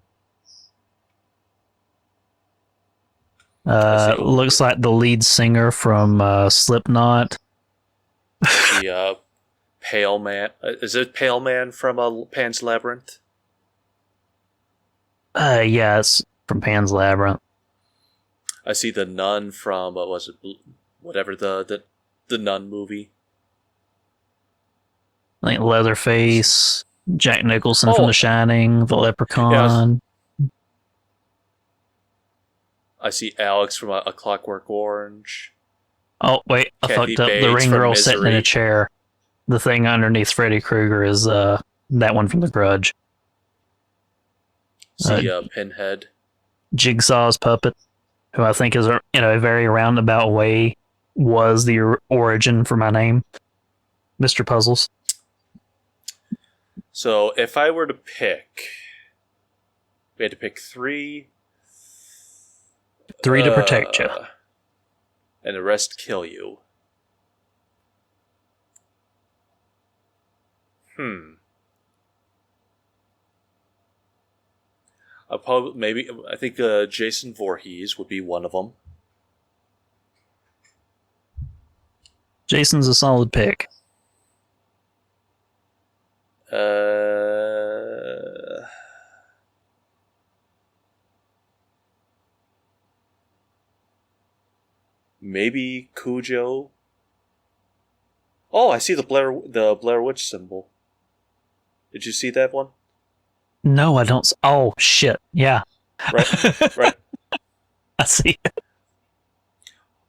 Looks like the lead singer from Slipknot. The Pale Man. Is it Pale Man from Pan's Labyrinth? Yeah, it's from Pan's Labyrinth. I see the nun from whatever the nun movie. Like Leatherface, Jack Nicholson from The Shining, the Leprechaun. Yeah, I see Alex from A Clockwork Orange. Oh, wait, I Kathy fucked up. The Bates Ring from Girl sitting in a Misery. chair. The thing underneath Freddy Krueger is that one from The Grudge. See Pinhead. Jigsaw's puppet, who I think is, in a very roundabout way, was the origin for my name. Mr. Puzzles. So if I were to pick, we had to pick 3. 3 to protect you. And the rest kill you. I think Jason Voorhees would be one of them. Jason's a solid pick. Maybe Cujo. Oh, I see the Blair Witch symbol. Did you see that one? No, I don't. Oh, shit. Yeah. Right, right. I see it.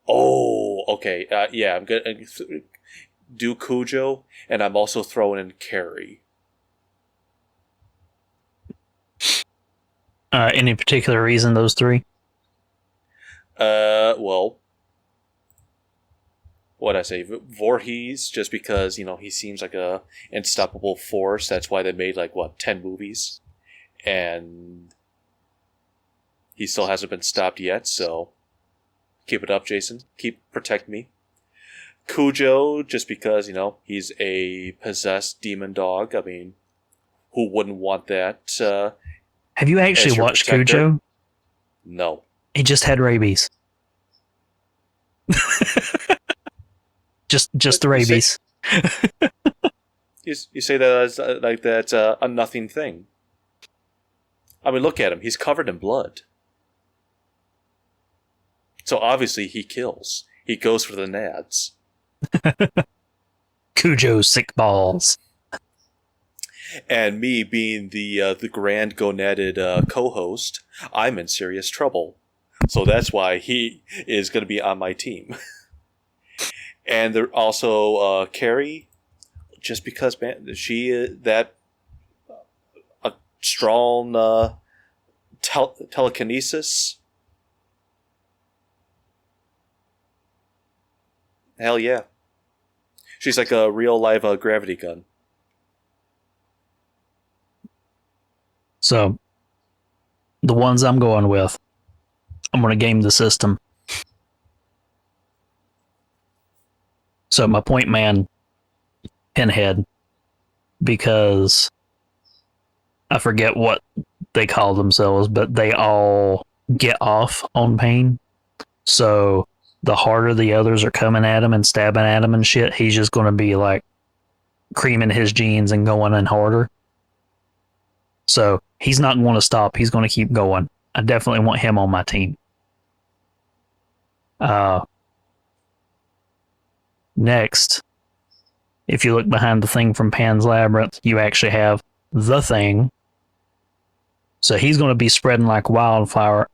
Oh, okay. Yeah, I'm gonna do Cujo, and I'm also throwing in Carrie. Any particular reason those three? Well, what'd I say? Voorhees, just because, he seems like a unstoppable force. That's why they made, 10 movies. And he still hasn't been stopped yet, so keep it up, Jason. Protect me. Cujo, just because, he's a possessed demon dog. I mean, who wouldn't want that? Have you actually watched Cujo? No. He just had rabies. just the rabies. You say that as that's a nothing thing. I mean, look at him. He's covered in blood. So obviously he kills. He goes for the nads. Cujo sick balls. And me being the grand gonaded co-host, I'm in serious trouble. So that's why he is going to be on my team. And there also Carrie, just because, man, she that a strong telekinesis. Hell yeah. She's like a real live gravity gun. So, the ones I'm going with, I'm going to game the system. So, my point man, Pinhead, because I forget what they call themselves, but they all get off on pain. So, the harder the others are coming at him and stabbing at him and shit, he's just going to be like creaming his jeans and going in harder. So he's not going to stop. He's going to keep going. I definitely want him on my team. Next, if you look behind the thing from Pan's Labyrinth, you actually have the Thing. So he's going to be spreading like wildfire.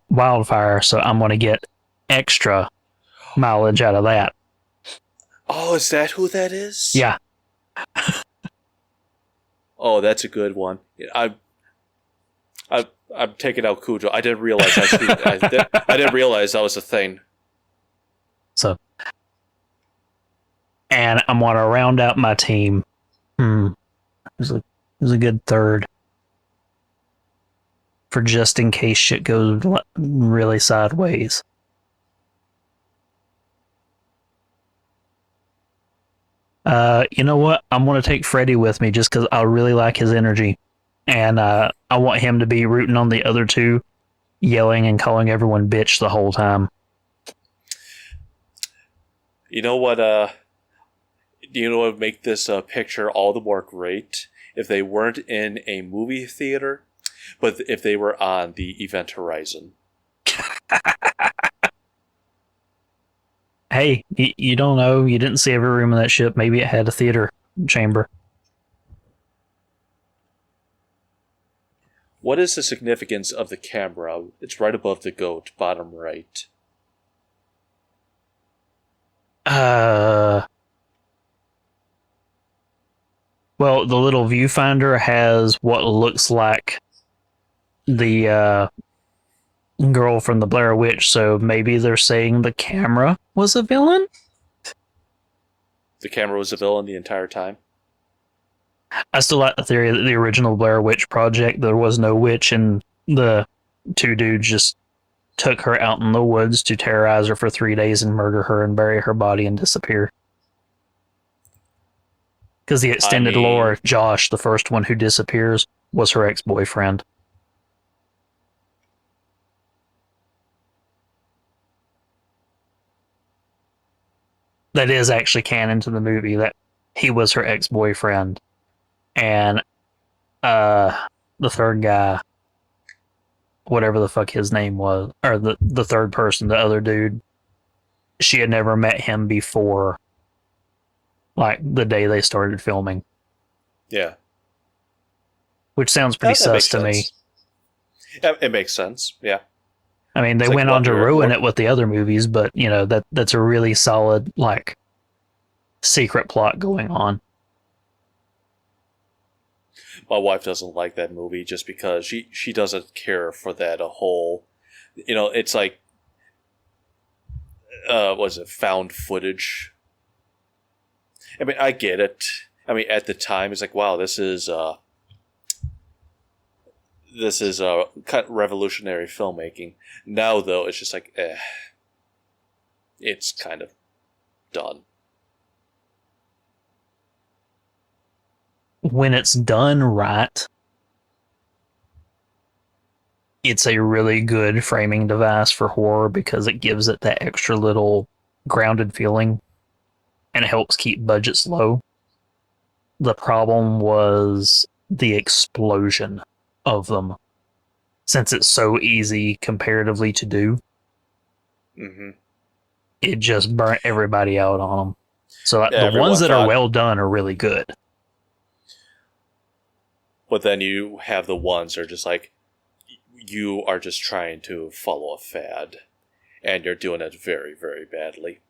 So I'm going to get extra mileage out of that. Oh, is that who that is? Yeah. Oh, that's a good one. I'm taking out Cujo. I didn't realize I didn't realize that was a thing. So, and I'm going to round out my team. There's a good third for just in case shit goes really sideways. You know what? I'm going to take Freddy with me just because I really like his energy. And I want him to be rooting on the other two, yelling and calling everyone bitch the whole time. You know what? You know what would make this picture all the more great? If they weren't in a movie theater, but if they were on the Event Horizon. Hey, you don't know. You didn't see every room in that ship. Maybe it had a theater chamber. What is the significance of the camera? It's right above the goat, bottom right. Well, the little viewfinder has what looks like the girl from the Blair Witch, so maybe they're saying the camera was a villain? The camera was a villain the entire time? I still like the theory that the original Blair Witch Project, there was no witch, and the two dudes just took her out in the woods to terrorize her for 3 days and murder her and bury her body and disappear. Because the extended I mean- lore, Josh, the first one who disappears, was her ex-boyfriend. That is actually canon to the movie, that he was her ex-boyfriend. And the third guy, whatever the fuck his name was, or the third person, the other dude, she had never met him before, like, the day they started filming. Yeah. Which sounds pretty That sus makes to me. sense. Yeah, it makes sense. Yeah. I mean, they It's like, went on to what, you're- ruin what- it with the other movies, but, you know, that's a really solid, like, secret plot going on. My wife doesn't like that movie just because she doesn't care for that whole, it's like, was it found footage? I mean, I get it. I mean, at the time, it's like, wow, this is kind of revolutionary filmmaking. Now, though, it's just like, it's kind of done. When it's done right, it's a really good framing device for horror because it gives it that extra little grounded feeling and it helps keep budgets low. The problem was the explosion of them, since it's so easy comparatively to do. Mm-hmm. It just burnt everybody out on them. So like, Yeah, the everyone ones that are thought- well done are really good. But then you have the ones that are just like, you are just trying to follow a fad, and you're doing it very, very badly.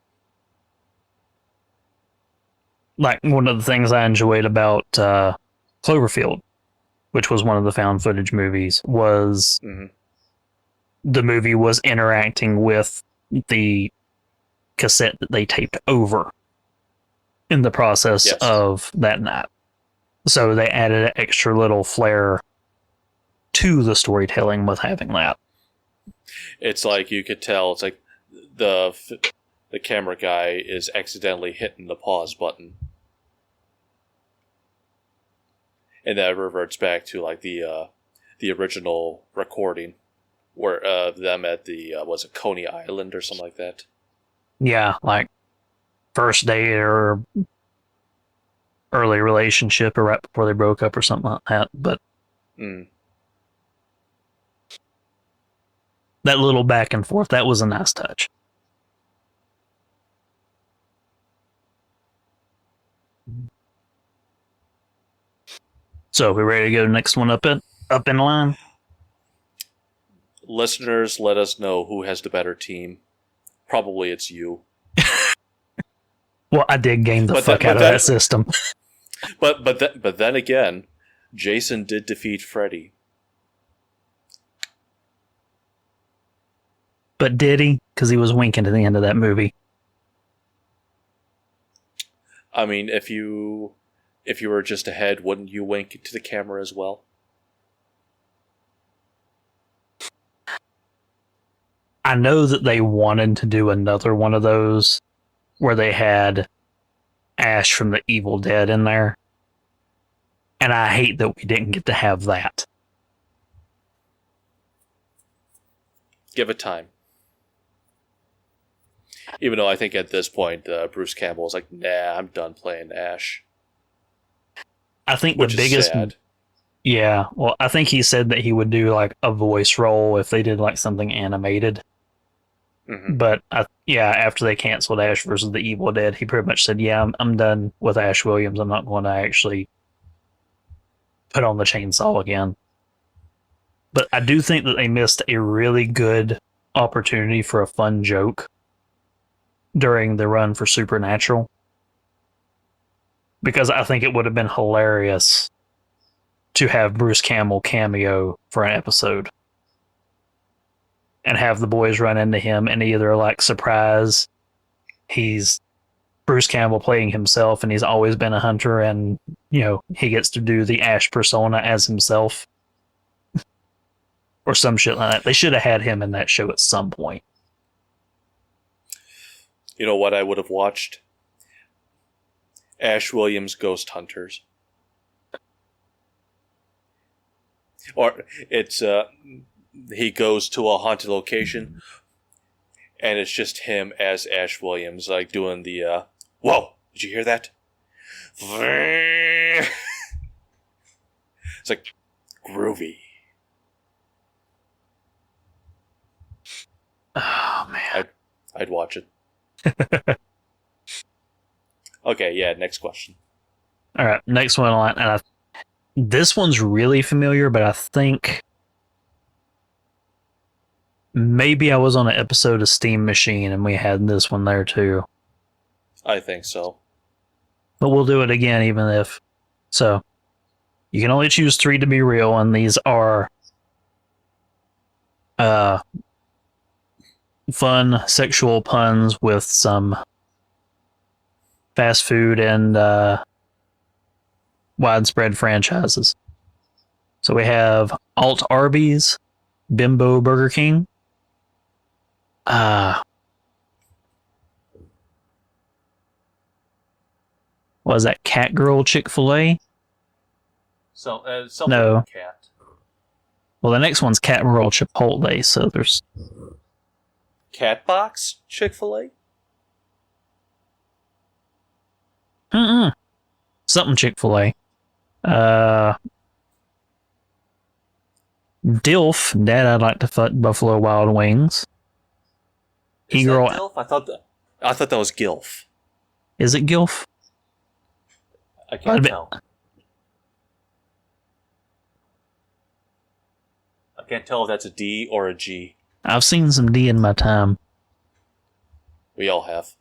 Like, one of the things I enjoyed about Cloverfield, which was one of the found footage movies, was Mm-hmm. the movie was interacting with the cassette that they taped over in the process Yes. of that night. So they added an extra little flair to the storytelling with having that. It's like you could tell. It's like the camera guy is accidentally hitting the pause button, and that reverts back to like the original recording, where them at the was it Coney Island or something like that. Yeah, like first date or early relationship or right before they broke up or something like that. But Mm. that little back and forth, that was a nice touch. So we ready to go next one up in line? Listeners, let us know who has the better team. Probably it's you. Well, I did game the But fuck that- out but of that- that system. But then again, Jason did defeat Freddy. But did he? Because he was winking at the end of that movie. I mean, if you were just ahead, wouldn't you wink to the camera as well? I know that they wanted to do another one of those where they had Ash from the Evil Dead in there. And I hate that we didn't get to have that. Give it time. Even though I think at this point, Bruce Campbell is like, nah, I'm done playing Ash. I think Which the is biggest... sad. Yeah, well, I think he said that he would do like a voice role if they did like something animated. Mhm. But after they canceled Ash versus the Evil Dead, he pretty much said, "Yeah, I'm done with Ash Williams. I'm not going to actually put on the chainsaw again." But I do think that they missed a really good opportunity for a fun joke during the run for Supernatural, because I think it would have been hilarious to have Bruce Campbell cameo for an episode and have the boys run into him and either like surprise he's Bruce Campbell playing himself and he's always been a hunter and, you know, he gets to do the Ash persona as himself or some shit like that. They should have had him in that show at some point. You know what I would have watched? Ash Williams Ghost Hunters. Or it's he goes to a haunted location, and it's just him as Ash Williams, like doing the whoa! Did you hear that? It's like groovy. Oh man, I'd watch it. Okay, yeah. Next question. all right, next one. And this one's really familiar, but I think maybe I was on an episode of Steam Machine and we had this one there too. I think so. But we'll do it again, even if. So, you can only choose 3 to be real, and these are fun sexual puns with some fast food and widespread franchises. So we have Alt Arby's, Bimbo Burger King, what is that, Cat Girl Chick-fil-A? So No. Cat. Well, the next one's Cat Girl Chipotle, so there's... Catbox Chick-fil-A? Something Chick-fil-A. DILF, Dad, I'd like to fuck Buffalo Wild Wings. Is E-Girl, that DILF? I thought that was GILF. is it GILF? I can't I'd be- tell. I can't tell if that's a D or a G. I've seen some D in my time. We all have.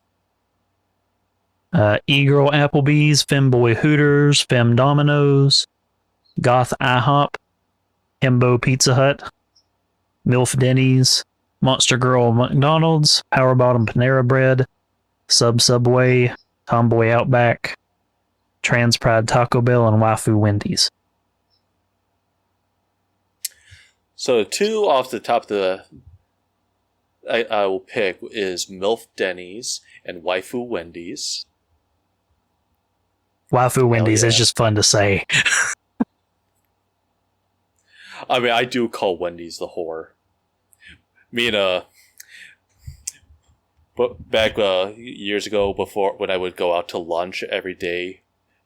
E-Girl Applebee's, Femboy Hooters, Fem Domino's, Goth IHOP, Himbo Pizza Hut, MILF Denny's, Monster Girl McDonald's, Power Bottom Panera Bread, Subway, Tomboy Outback, Trans Pride Taco Bell, and Waifu Wendy's. So 2 off the top of the I will pick is MILF Denny's and Waifu Wendy's. Waifu Wendy's yeah. is just fun to say. I mean, I do call Wendy's the whore. Me and but back years ago, before when I would go out to lunch every day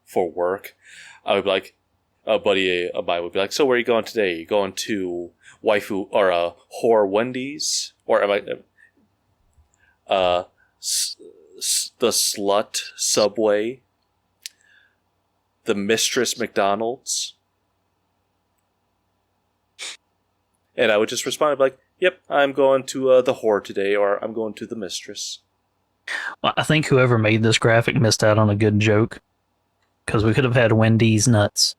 for work, I would be like, a buddy of mine would be like, "So where are you going today? Are you going to Waifu or whore Wendy's, or am I the slut Subway, the mistress McDonald's?" And I would just respond, I'd be like, "Yep, I'm going to the whore today, or I'm going to the mistress." Well, I think whoever made this graphic missed out on a good joke, because we could have had Wendy's nuts.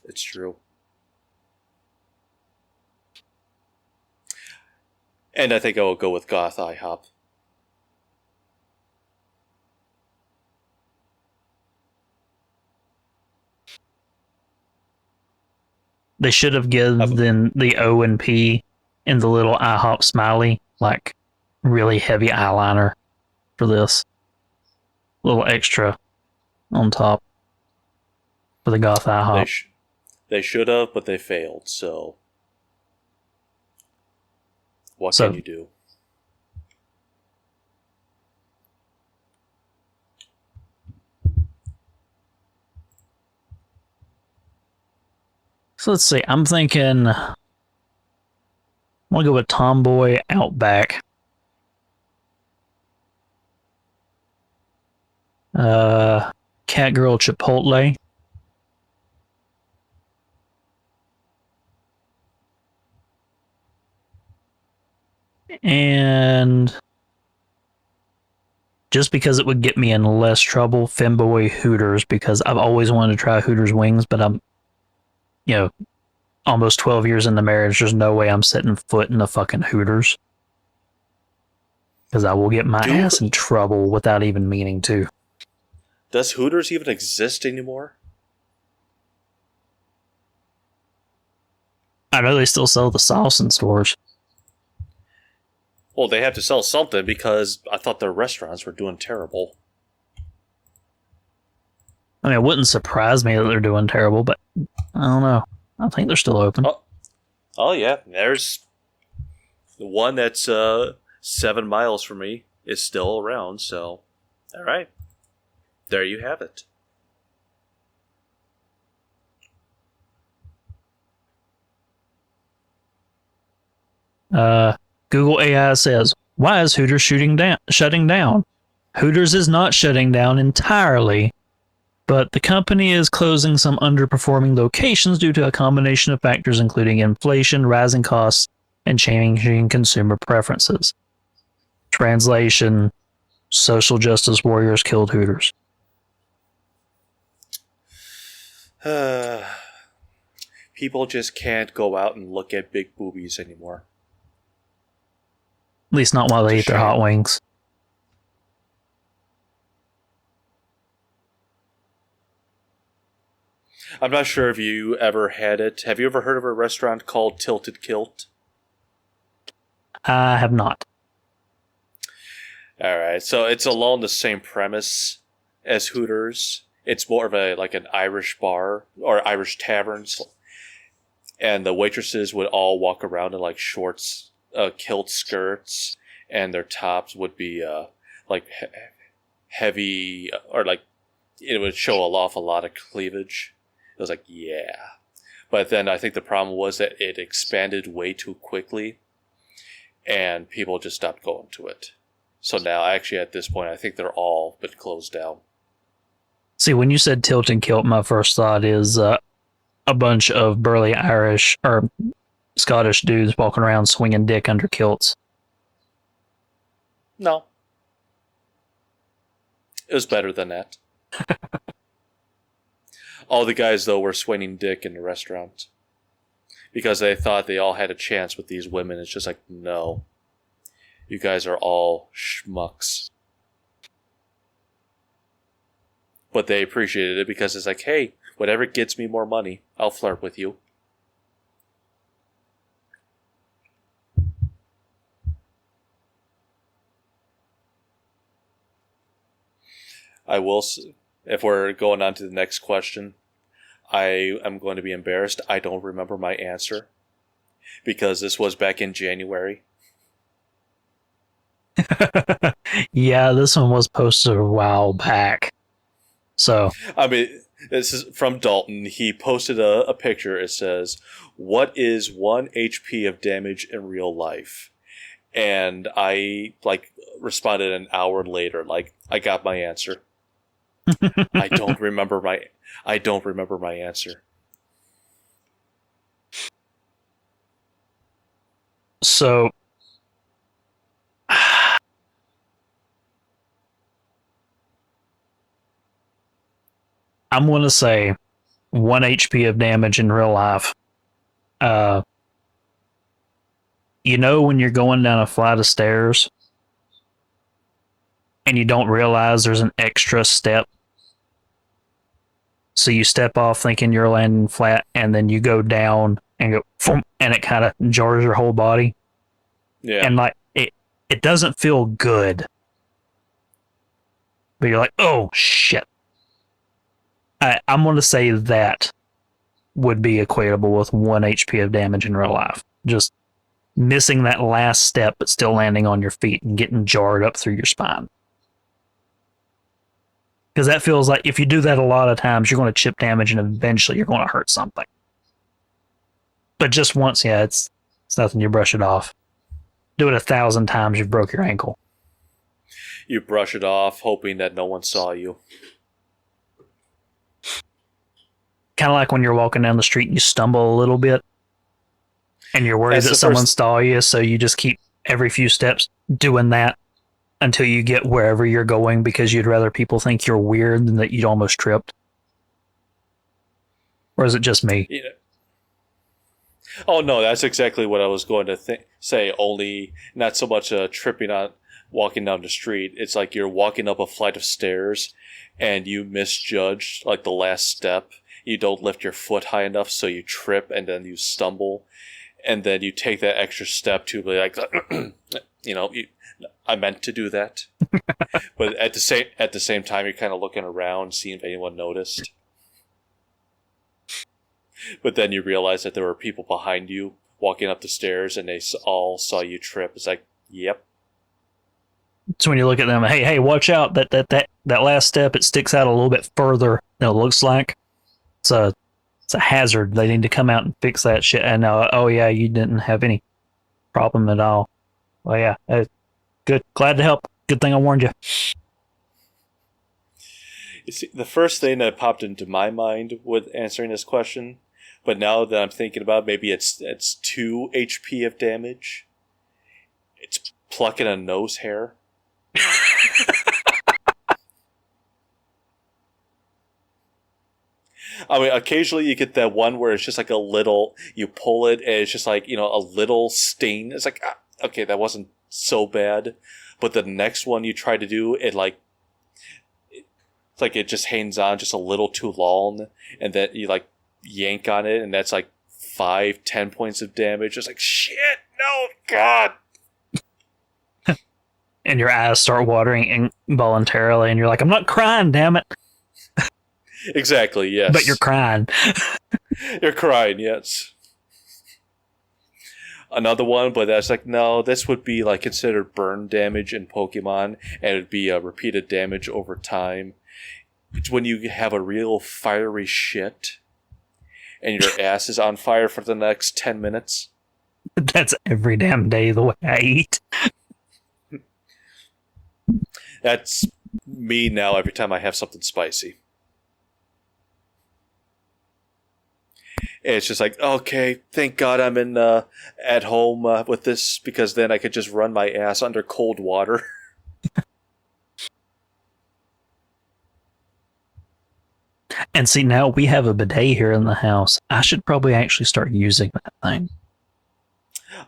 It's true. And I think I will go with Goth IHOP. They should have given the O and P in the little IHOP smiley, like really heavy eyeliner for this. Little extra on top for the Goth IHOP. They should have, but they failed, so what So- can you do? So let's see. I'm thinking I'm gonna go with Tomboy Outback. Catgirl Chipotle. And just because it would get me in less trouble, Femboy Hooters, because I've always wanted to try Hooters wings, but I'm, almost 12 years into marriage, there's no way I'm setting foot in the fucking Hooters. Because I will get my ass in trouble without even meaning to. Does Hooters even exist anymore? I know they still sell the sauce in stores. Well, they have to sell something because I thought their restaurants were doing terrible. I mean, it wouldn't surprise me that they're doing terrible, but I don't know. I think they're still open. Oh yeah, there's the one that's 7 miles from me is still around. So, all right, there you have it. Google AI says, "Why is Hooters shutting down? Hooters is not shutting down entirely, but the company is closing some underperforming locations due to a combination of factors, including inflation, rising costs, and changing consumer preferences." Translation: social justice warriors killed Hooters. People just can't go out and look at big boobies anymore. At least not while they eat their hot wings. I'm not sure if you ever had it. Have you ever heard of a restaurant called Tilted Kilt? I have not. All right, so it's along the same premise as Hooters. It's more of an Irish bar or Irish taverns, and the waitresses would all walk around in like shorts, kilt skirts, and their tops would be heavy, or like it would show off a lot of cleavage. It was like, yeah. But then I think the problem was that it expanded way too quickly, and people just stopped going to it. So now, actually, at this point, I think they're all but closed down. See, when you said tilted kilt, my first thought is a bunch of burly Irish or Scottish dudes walking around swinging dick under kilts. No. It was better than that. All the guys, though, were swinging dick in the restaurant because they thought they all had a chance with these women. It's just like, no. You guys are all schmucks. But they appreciated it because it's like, hey, whatever gets me more money, I'll flirt with you. I will, if we're going on to the next question, I am going to be embarrassed. I don't remember my answer because this was back in January. Yeah, this one was posted a while back. So, I mean, this is from Dalton. He posted a picture. It says, "What is 1 HP of damage in real life?" And I responded an hour later. I got my answer. I don't remember my answer. So I'm going to say 1 HP of damage in real life. When you're going down a flight of stairs and you don't realize there's an extra step. So you step off thinking you're landing flat, and then you go down and go, and it kind of jars your whole body. Yeah. And it doesn't feel good. But you're like, oh, shit. I'm going to say that would be equatable with 1 HP of damage in real life. Just missing that last step, but still landing on your feet and getting jarred up through your spine. Because that feels like if you do that a lot of times, you're going to chip damage and eventually you're going to hurt something. But just once, yeah, it's nothing. You brush it off. Do it 1,000 times, you broke your ankle. You brush it off, hoping that no one saw you. Kind of like when you're walking down the street and you stumble a little bit and you're worried that someone saw you, so you just keep every few steps doing that until you get wherever you're going because you'd rather people think you're weird than that you'd almost tripped. Or is it just me? Yeah. Oh, no, that's exactly what I was going to say, only not so much tripping on walking down the street. It's like you're walking up a flight of stairs and you misjudge the last step. You don't lift your foot high enough, so you trip and then you stumble. And then you take that extra step to be like, I meant to do that. But at the same time, you're kind of looking around, seeing if anyone noticed. But then you realize that there were people behind you walking up the stairs, and they all saw you trip. It's like, yep. So when you look at them, hey, watch out! That last step, it sticks out a little bit further than it looks like. It's a hazard. They need to come out and fix that shit. And oh yeah, you didn't have any problem at all. Well, yeah, good. Glad to help. Good thing I warned you. You see, the first thing that popped into my mind with answering this question, but now that I'm thinking about it, maybe it's 2 HP of damage. It's plucking a nose hair. I mean, occasionally you get that one where it's just like a little, you pull it and it's just like, a little sting. It's like, okay, that wasn't so bad. But the next one you try to do, it's like it just hangs on just a little too long, and then you like yank on it, and that's like 5-10 points of damage. It's like, shit, no, God. And your eyes start watering involuntarily, and you're like, I'm not crying, damn it. Exactly, yes. But you're crying. You're crying, yes. Another one, but that's like, no, this would be like considered burn damage in Pokemon, and it'd be repeated damage over time. It's when you have a real fiery shit, and your ass is on fire for the next 10 minutes. That's every damn day the way I eat. That's me now every time I have something spicy. And it's just like, okay, thank God I'm in at home with this, because then I could just run my ass under cold water. And see, now we have a bidet here in the house. I should probably actually start using that thing.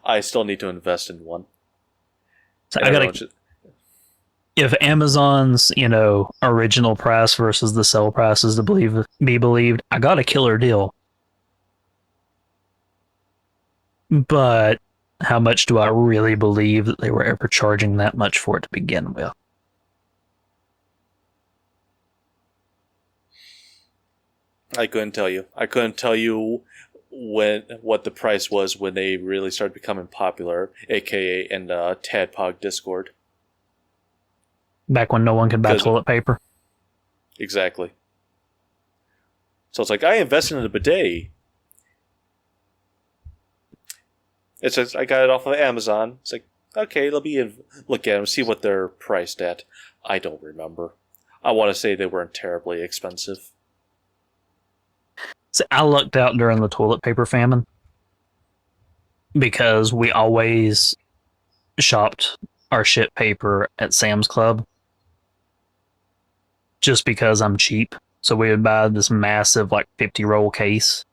I still need to invest in one. So I gotta. If Amazon's, original price versus the sell price is to be believed, I got a killer deal. But how much do I really believe that they were ever charging that much for it to begin with? I couldn't tell you. I couldn't tell you what the price was when they really started becoming popular, aka in Tadpog Discord. Back when no one could buy toilet paper? Exactly. So it's like, I invested in a bidet. It says I got it off of Amazon. It's like, okay, let me look at them, see what they're priced at. I don't remember. I want to say they weren't terribly expensive. So I lucked out during the toilet paper famine because we always shopped our shit paper at Sam's Club just because I'm cheap. So we would buy this massive 50-roll case.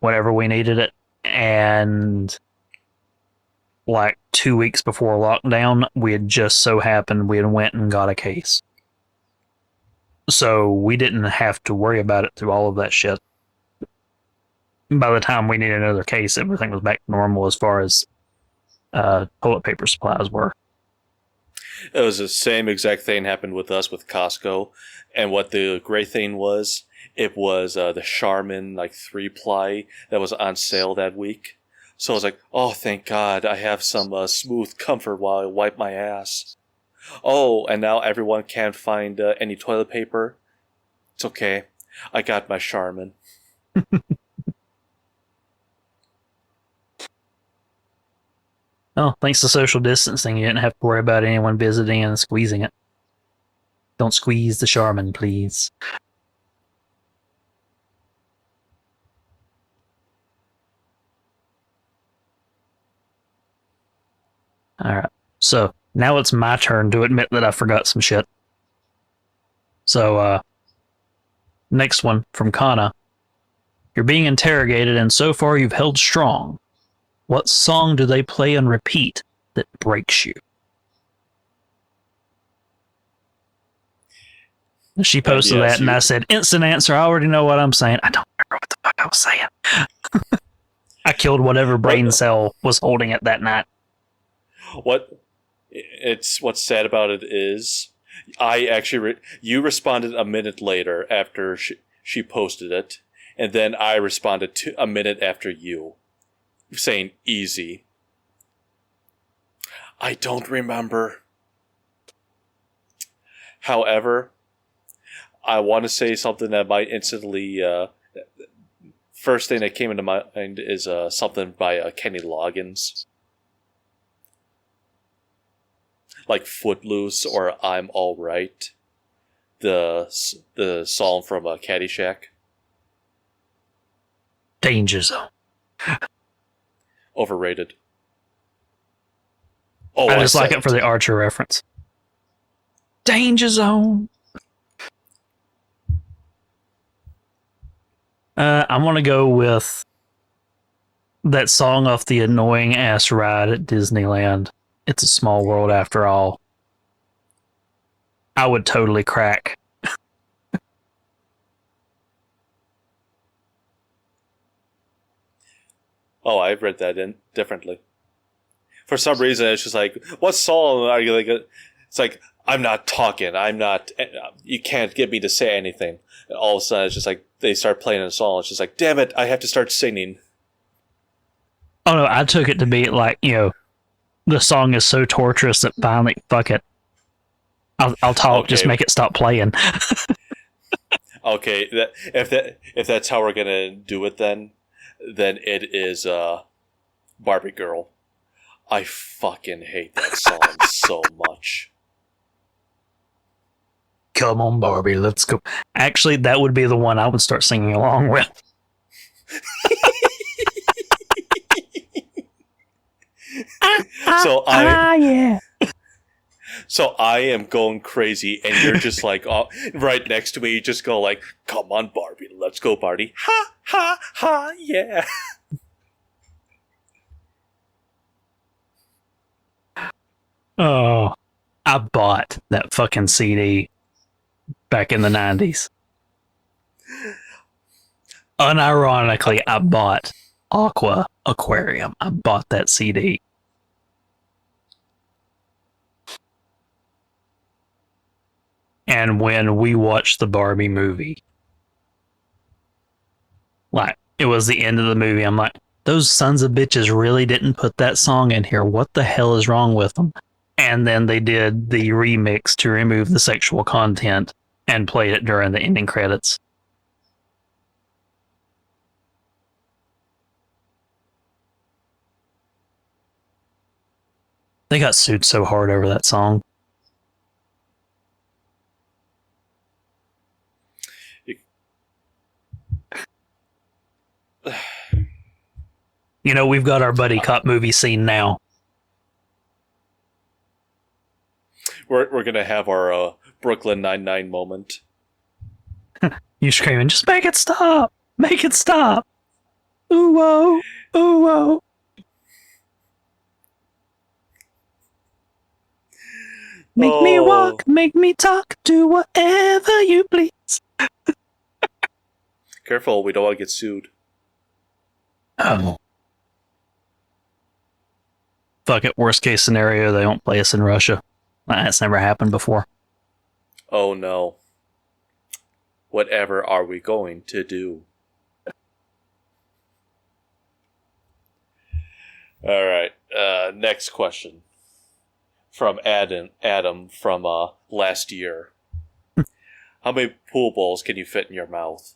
Whatever we needed it. And 2 weeks before lockdown, we had just so happened we had went and got a case. So we didn't have to worry about it through all of that shit. By the time we needed another case, everything was back to normal as far as toilet paper supplies were. It was the same exact thing happened with us with Costco. And what the great thing was, it was the Charmin 3-ply that was on sale that week. So I was like, oh, thank God, I have some smooth comfort while I wipe my ass. Oh, and now everyone can't find any toilet paper. It's okay. I got my Charmin. Oh, thanks to social distancing, you didn't have to worry about anyone visiting and squeezing it. Don't squeeze the Charmin, please. Alright, so now it's my turn to admit that I forgot some shit. So, next one from Kana. You're being interrogated and so far you've held strong. What song do they play on repeat that breaks you? She posted that and I said, instant answer, I already know what I'm saying. I don't remember what the fuck I was saying. I killed whatever brain cell was holding it that night. What's sad about it is you responded a minute later after she posted it, and then I responded a minute after you, saying easy. I don't remember. However, I want to say something that might instantly. First thing that came into my mind is something by Kenny Loggins, like "Footloose" or "I'm All Right," the song from Caddyshack. Danger Zone. Overrated. Oh, I just like it for the Archer reference. Danger Zone. I want to go with that song off the annoying ass ride at Disneyland. It's a Small World After All. I would totally crack. Oh, I've read that in differently. For some reason, it's just like, what song are you like? It's like, I'm not talking. I'm not. You can't get me to say anything. And all of a sudden, it's just like they start playing a song. It's just like, damn it, I have to start singing. Oh no, I took it to be like, the song is so torturous that finally, fuck it. I'll talk. Okay. Just make it stop playing. Okay, if that's how we're gonna do it, then it is Barbie Girl. I fucking hate that song so much. Come on, Barbie, let's go. Actually, that would be the one I would start singing along with. Yeah. So I am going crazy, and you're just like right next to me. You just go like, "Come on, Barbie, let's go party!" Ha ha ha! Yeah. Oh, I bought that fucking CD back in the 90s. Unironically, I bought Aquarium. I bought that CD. And when we watched the Barbie movie, like, it was the end of the movie, I'm like, those sons of bitches really didn't put that song in here. What the hell is wrong with them? And then they did the remix to remove the sexual content and played it during the ending credits. They got sued so hard over that song. We've got our buddy cop movie scene now. We're gonna have our Brooklyn Nine-Nine moment. You screaming, just make it stop! Make it stop! Ooh, oh, ooh, oh. Make me walk, make me talk, do whatever you please. Careful, we don't want to get sued. Oh. Fuck it, worst case scenario, they won't play us in Russia. That's never happened before. Oh no. Whatever are we going to do? Alright, next question. From Adam from last year. How many pool balls can you fit in your mouth?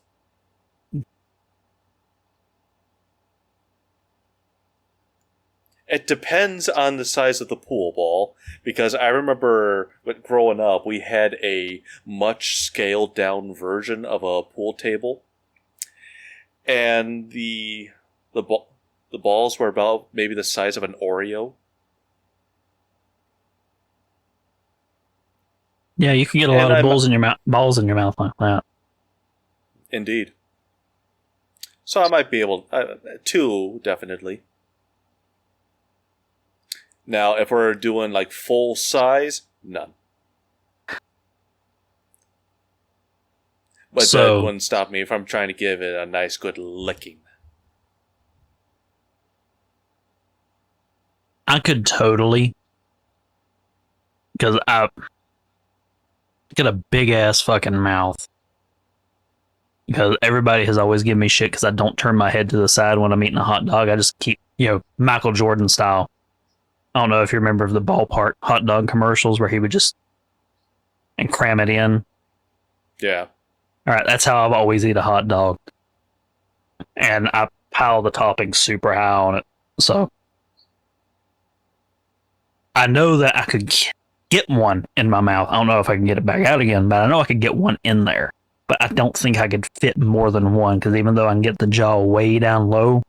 It depends on the size of the pool ball, because I remember growing up, we had a much scaled down version of a pool table, and the balls were about maybe the size of an Oreo. Yeah, you can get a lot of balls in your mouth like that. Indeed. So I might be able 2, definitely. Now, if we're doing like full size, none. But that wouldn't stop me if I'm trying to give it a nice good licking. I could totally, because I got a big ass fucking mouth. Because everybody has always given me shit because I don't turn my head to the side when I'm eating a hot dog. I just keep, Michael Jordan style. I don't know if you remember the ballpark hot dog commercials where he would just and cram it in. Yeah. All right, that's how I've always eat a hot dog. And I pile the toppings super high on it. So I know that I could get one in my mouth. I don't know if I can get it back out again, but I know I could get one in there. But I don't think I could fit more than one because even though I can get the jaw way down low,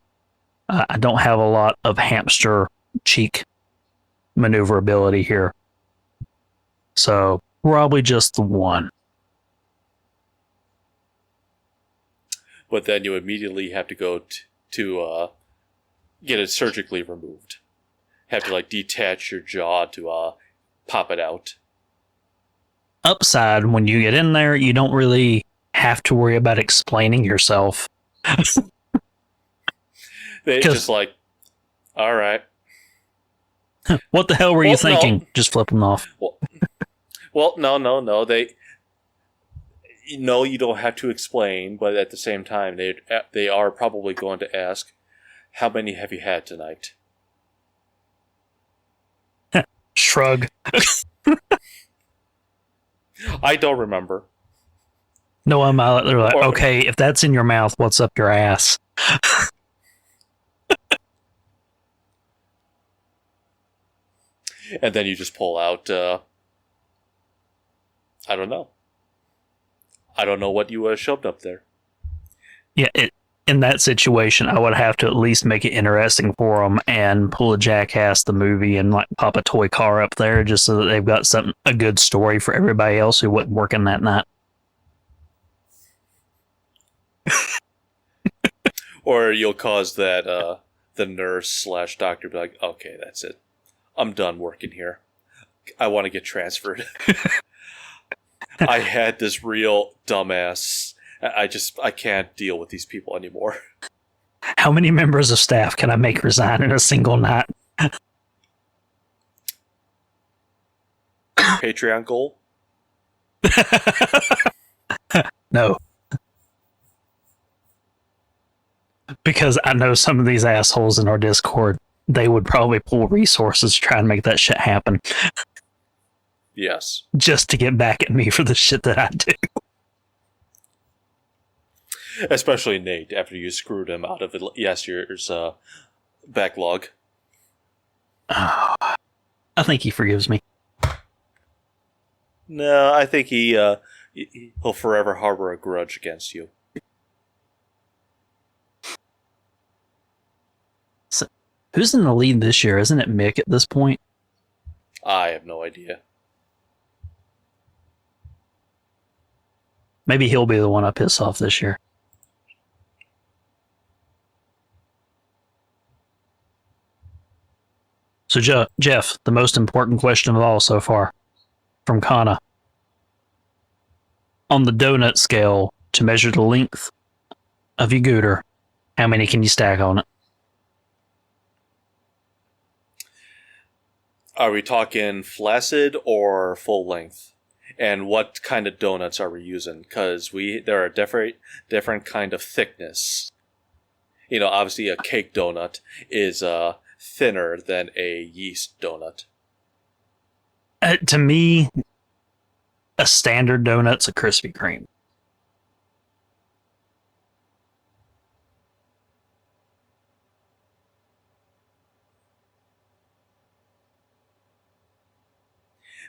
I don't have a lot of hamster cheek maneuverability here. So probably just the one. But then you immediately have to go to get it surgically removed. Have to detach your jaw to pop it out. Upside, when you get in there, you don't really have to worry about explaining yourself. They just all right. What the hell were you thinking? No. Just flip them off. Well, no. No, you don't have to explain, but at the same time, they are probably going to ask, how many have you had tonight? Shrug. I don't remember. No, they're like, okay, if that's in your mouth, what's up your ass? And then you just pull out, I don't know. I don't know what you shoved up there. Yeah, in that situation, I would have to at least make it interesting for them and pull a Jackass the movie and pop a toy car up there just so that they've got a good story for everybody else who wasn't working that night. Or you'll cause that the nurse / doctor be like, okay, that's it. I'm done working here. I want to get transferred. I had this real dumbass. I can't deal with these people anymore. How many members of staff can I make resign in a single night? Patreon goal? No. Because I know some of these assholes in our Discord, they would probably pull resources to try and make that shit happen. Yes. Just to get back at me for the shit that I do. Especially Nate, after you screwed him out of last year's backlog. Oh, I think he forgives me. No, I think he'll forever harbor a grudge against you. So, who's in the lead this year? Isn't it Mick at this point? I have no idea. Maybe he'll be the one I piss off this year. So, Jeff, the most important question of all so far, from Kana. On the donut scale, to measure the length of your gooter, how many can you stack on it? Are we talking flaccid or full length? And what kind of donuts are we using? Because there are different kind of thickness. Obviously a cake donut is thinner than a yeast donut. To me, a standard donut's a Krispy Kreme.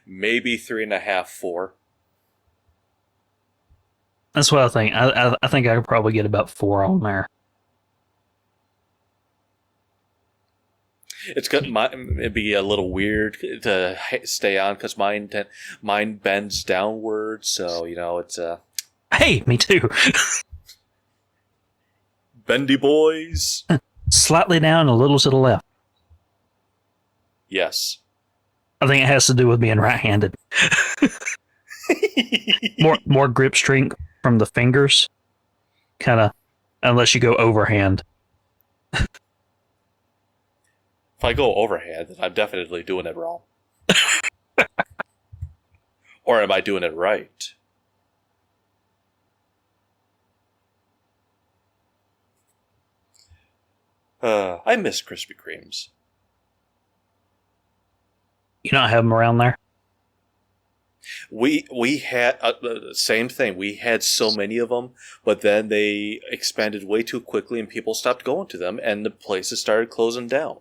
Maybe 3.5, 4. That's what I think. I think I could probably get about 4 on there. It'd be a little weird to stay on because mine bends downward, so it's Hey, me too. Bendy boys. Slightly down, a little to the left. Yes. I think it has to do with being right-handed. more grip strength from the fingers, kind of, unless you go overhand. If I go overhand, then I'm definitely doing it wrong. Or am I doing it right? I miss Krispy Kremes. You don't have them around there? We had same thing. We had so many of them, but then they expanded way too quickly, and people stopped going to them, and the places started closing down.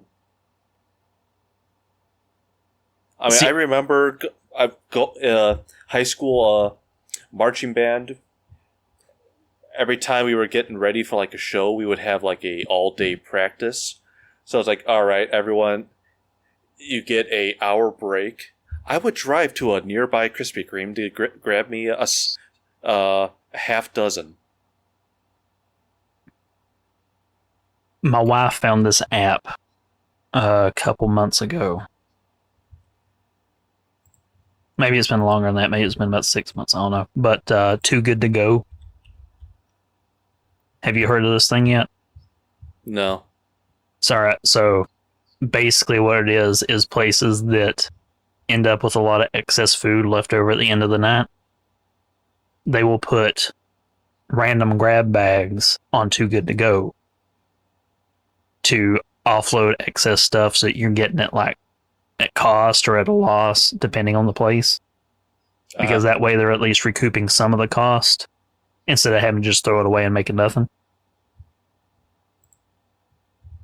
I mean, I remember high school marching band. Every time we were getting ready for like a show, we would have like a all-day practice. So it's like, all right, everyone, you get a hour break. I would drive to a nearby Krispy Kreme to grab me a half dozen. My wife found this app a couple months ago. Maybe it's been longer than that. Maybe it's been about 6 months. I don't know. But Too Good to Go. Have you heard of this thing yet? No. Sorry. So basically what it is places that end up with a lot of excess food left over at the end of the night. They will put random grab bags on Too Good to Go to offload excess stuff so that you're getting it like at cost or at a loss, depending on the place. Because that way they're at least recouping some of the cost instead of having to just throw it away and make it nothing.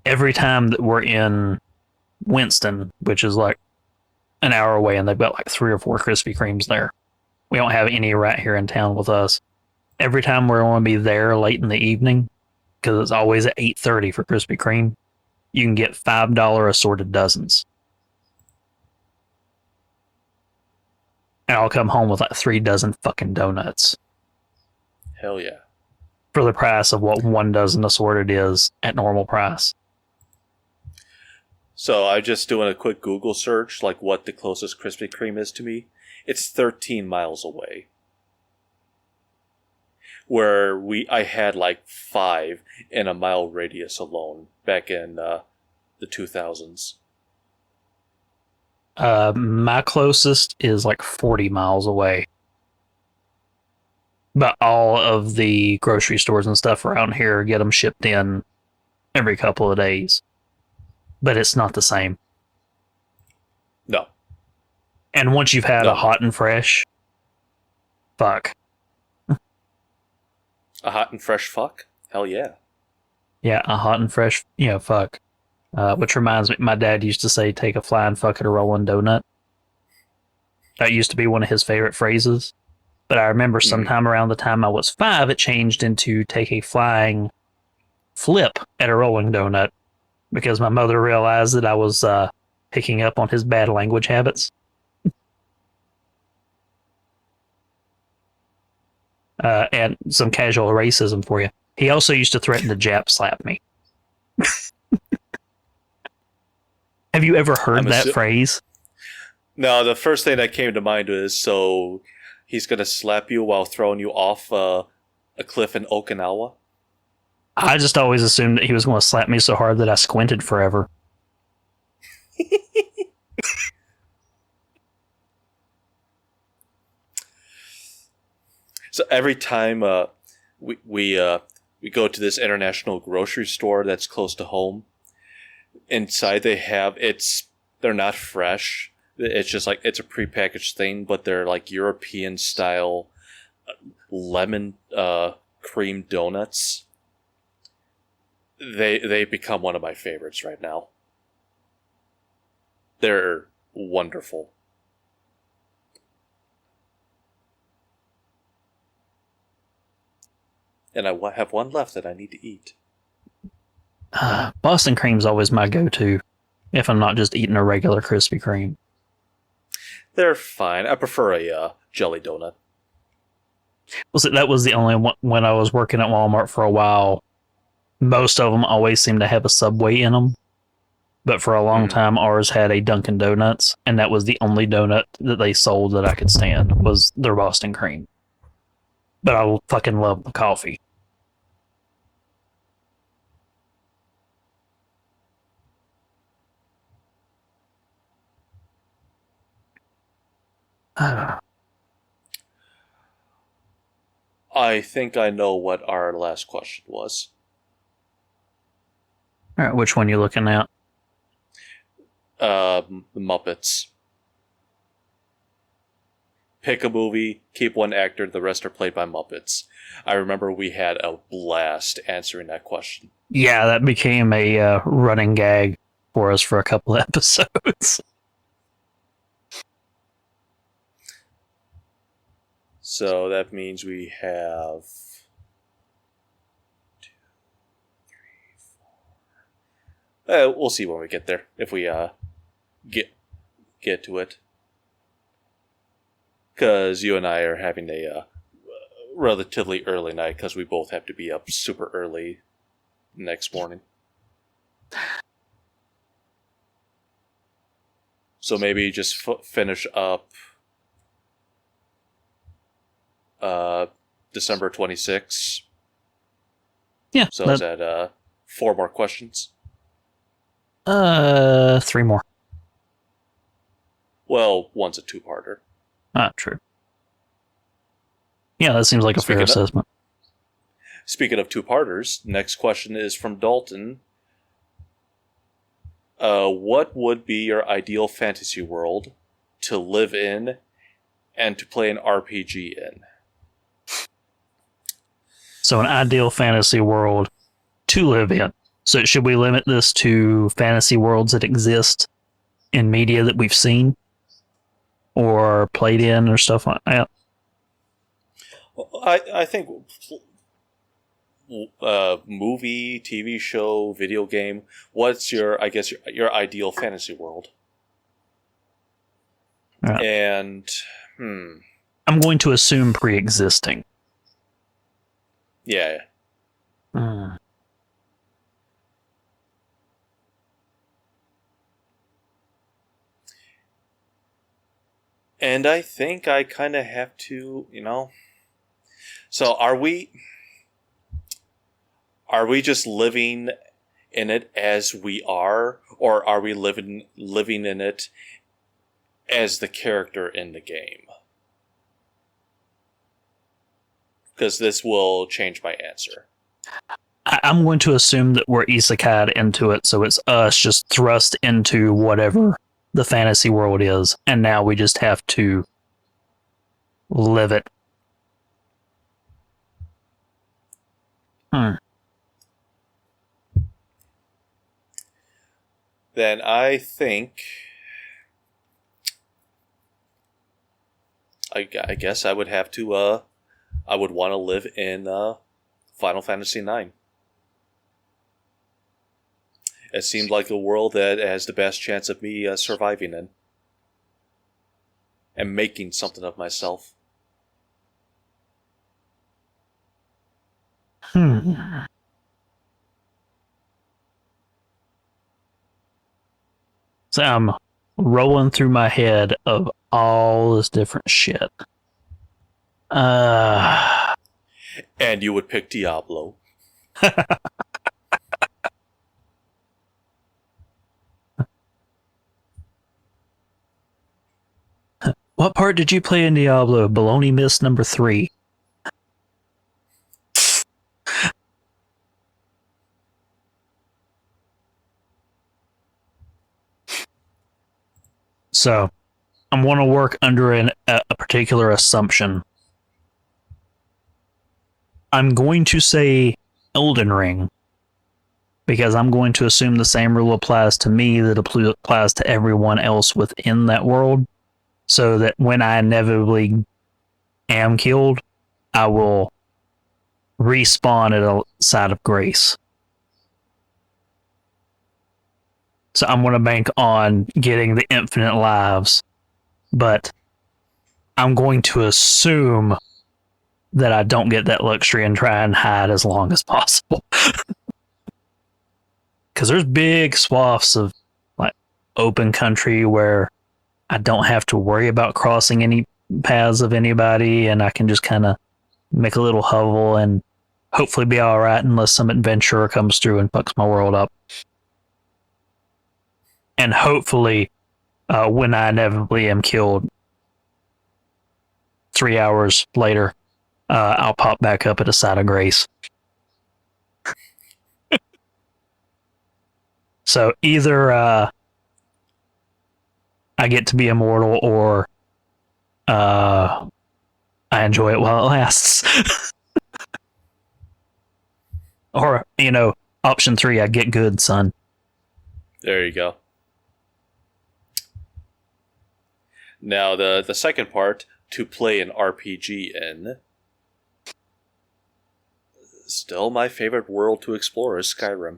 Every time that we're in Winston, which is like an hour away, and they've got like 3 or 4 Krispy Kremes there. We don't have any right here in town with us. Every time we're going to be there late in the evening, because it's always at 8:30 for Krispy Kreme, you can get $5 assorted dozens. And I'll come home with like 3 dozen fucking donuts. Hell yeah. For the price of what 1 dozen assorted is at normal price. So I'm just doing a quick Google search, like what the closest Krispy Kreme is to me. It's 13 miles away. Where I had like 5 in a mile radius alone back in the 2000s. My closest is like 40 miles away. But all of the grocery stores and stuff around here get them shipped in every couple of days. But it's not the same. No. And once you've had a hot and fresh, fuck. A hot and fresh fuck? Hell yeah. Yeah, a hot and fresh, fuck. Which reminds me, my dad used to say, take a flying fuck at a rolling donut. That used to be one of his favorite phrases. But I remember sometime around the time I was 5, it changed into take a flying flip at a rolling donut. Because my mother realized that I was picking up on his bad language habits. And some casual racism for you. He also used to threaten to Jap slap me. Have you ever heard that phrase? No, the first thing that came to mind is, so he's going to slap you while throwing you off a cliff in Okinawa? I just always assumed that he was going to slap me so hard that I squinted forever. So every time we go to this international grocery store that's close to home, inside they're not fresh. It's just like it's a prepackaged thing, but they're like European style lemon cream donuts. They become one of my favorites right now. They're wonderful. And I have one left that I need to eat. Boston cream's always my go-to if I'm not just eating a regular Krispy Kreme. They're fine. I prefer a jelly donut. That was the only one when I was working at Walmart for a while. Most of them always seem to have a Subway in them. But for a long time, ours had a Dunkin' Donuts, and that was the only donut that they sold that I could stand, was their Boston cream. But I fucking love the coffee. I think I know what our last question was. All right, which one you looking at? The Muppets. Pick a movie, keep one actor, the rest are played by Muppets. I remember we had a blast answering that question. Yeah, that became a running gag for us for a couple of episodes. So that means we have 2, 3, 4. We'll see when we get there, if we get to it. Because you and I are having a relatively early night, because we both have to be up super early next morning. So maybe just finish up December 26th. Yeah. So is that 4 more questions? 3 more. Well, one's a 2-parter. Ah, true. Yeah, that seems like a fair assessment. Speaking of 2-parters, next question is from Dalton. What would be your ideal fantasy world to live in and to play an RPG in? So an ideal fantasy world to live in. So should we limit this to fantasy worlds that exist in media that we've seen or played in or stuff like that? I think movie, TV show, video game. What's your ideal fantasy world? Yeah. And I'm going to assume pre-existing. Yeah. And I think I kind of have to, So are we just living in it as we are, or are we living in it as the character in the game? Because this will change my answer. I'm going to assume that we're isekai'd into it, so it's us just thrust into whatever the fantasy world is, and now we just have to live it. Then I think I guess I would have to I would want to live in Final Fantasy IX. It seemed like the world that has the best chance of me surviving in and making something of myself. So I'm rolling through my head of all this different shit. And you would pick Diablo. What part did you play in Diablo? Baloney Mist number 3. So, I'm going to work under a particular assumption. I'm going to say Elden Ring, because I'm going to assume the same rule applies to me that applies to everyone else within that world, so that when I inevitably am killed, I will respawn at a side of grace. So I'm going to bank on getting the infinite lives, but I'm going to assume that I don't get that luxury and try and hide as long as possible. Because there's big swaths of like open country where I don't have to worry about crossing any paths of anybody, and I can just kind of make a little hovel and hopefully be all right unless some adventurer comes through and fucks my world up. And hopefully, when I inevitably am killed, 3 hours later, I'll pop back up at a side of grace. So either I get to be immortal, or I enjoy it while it lasts. Or, option 3, I get good, son. There you go. Now, the second part, to play an RPG in. Still my favorite world to explore is Skyrim.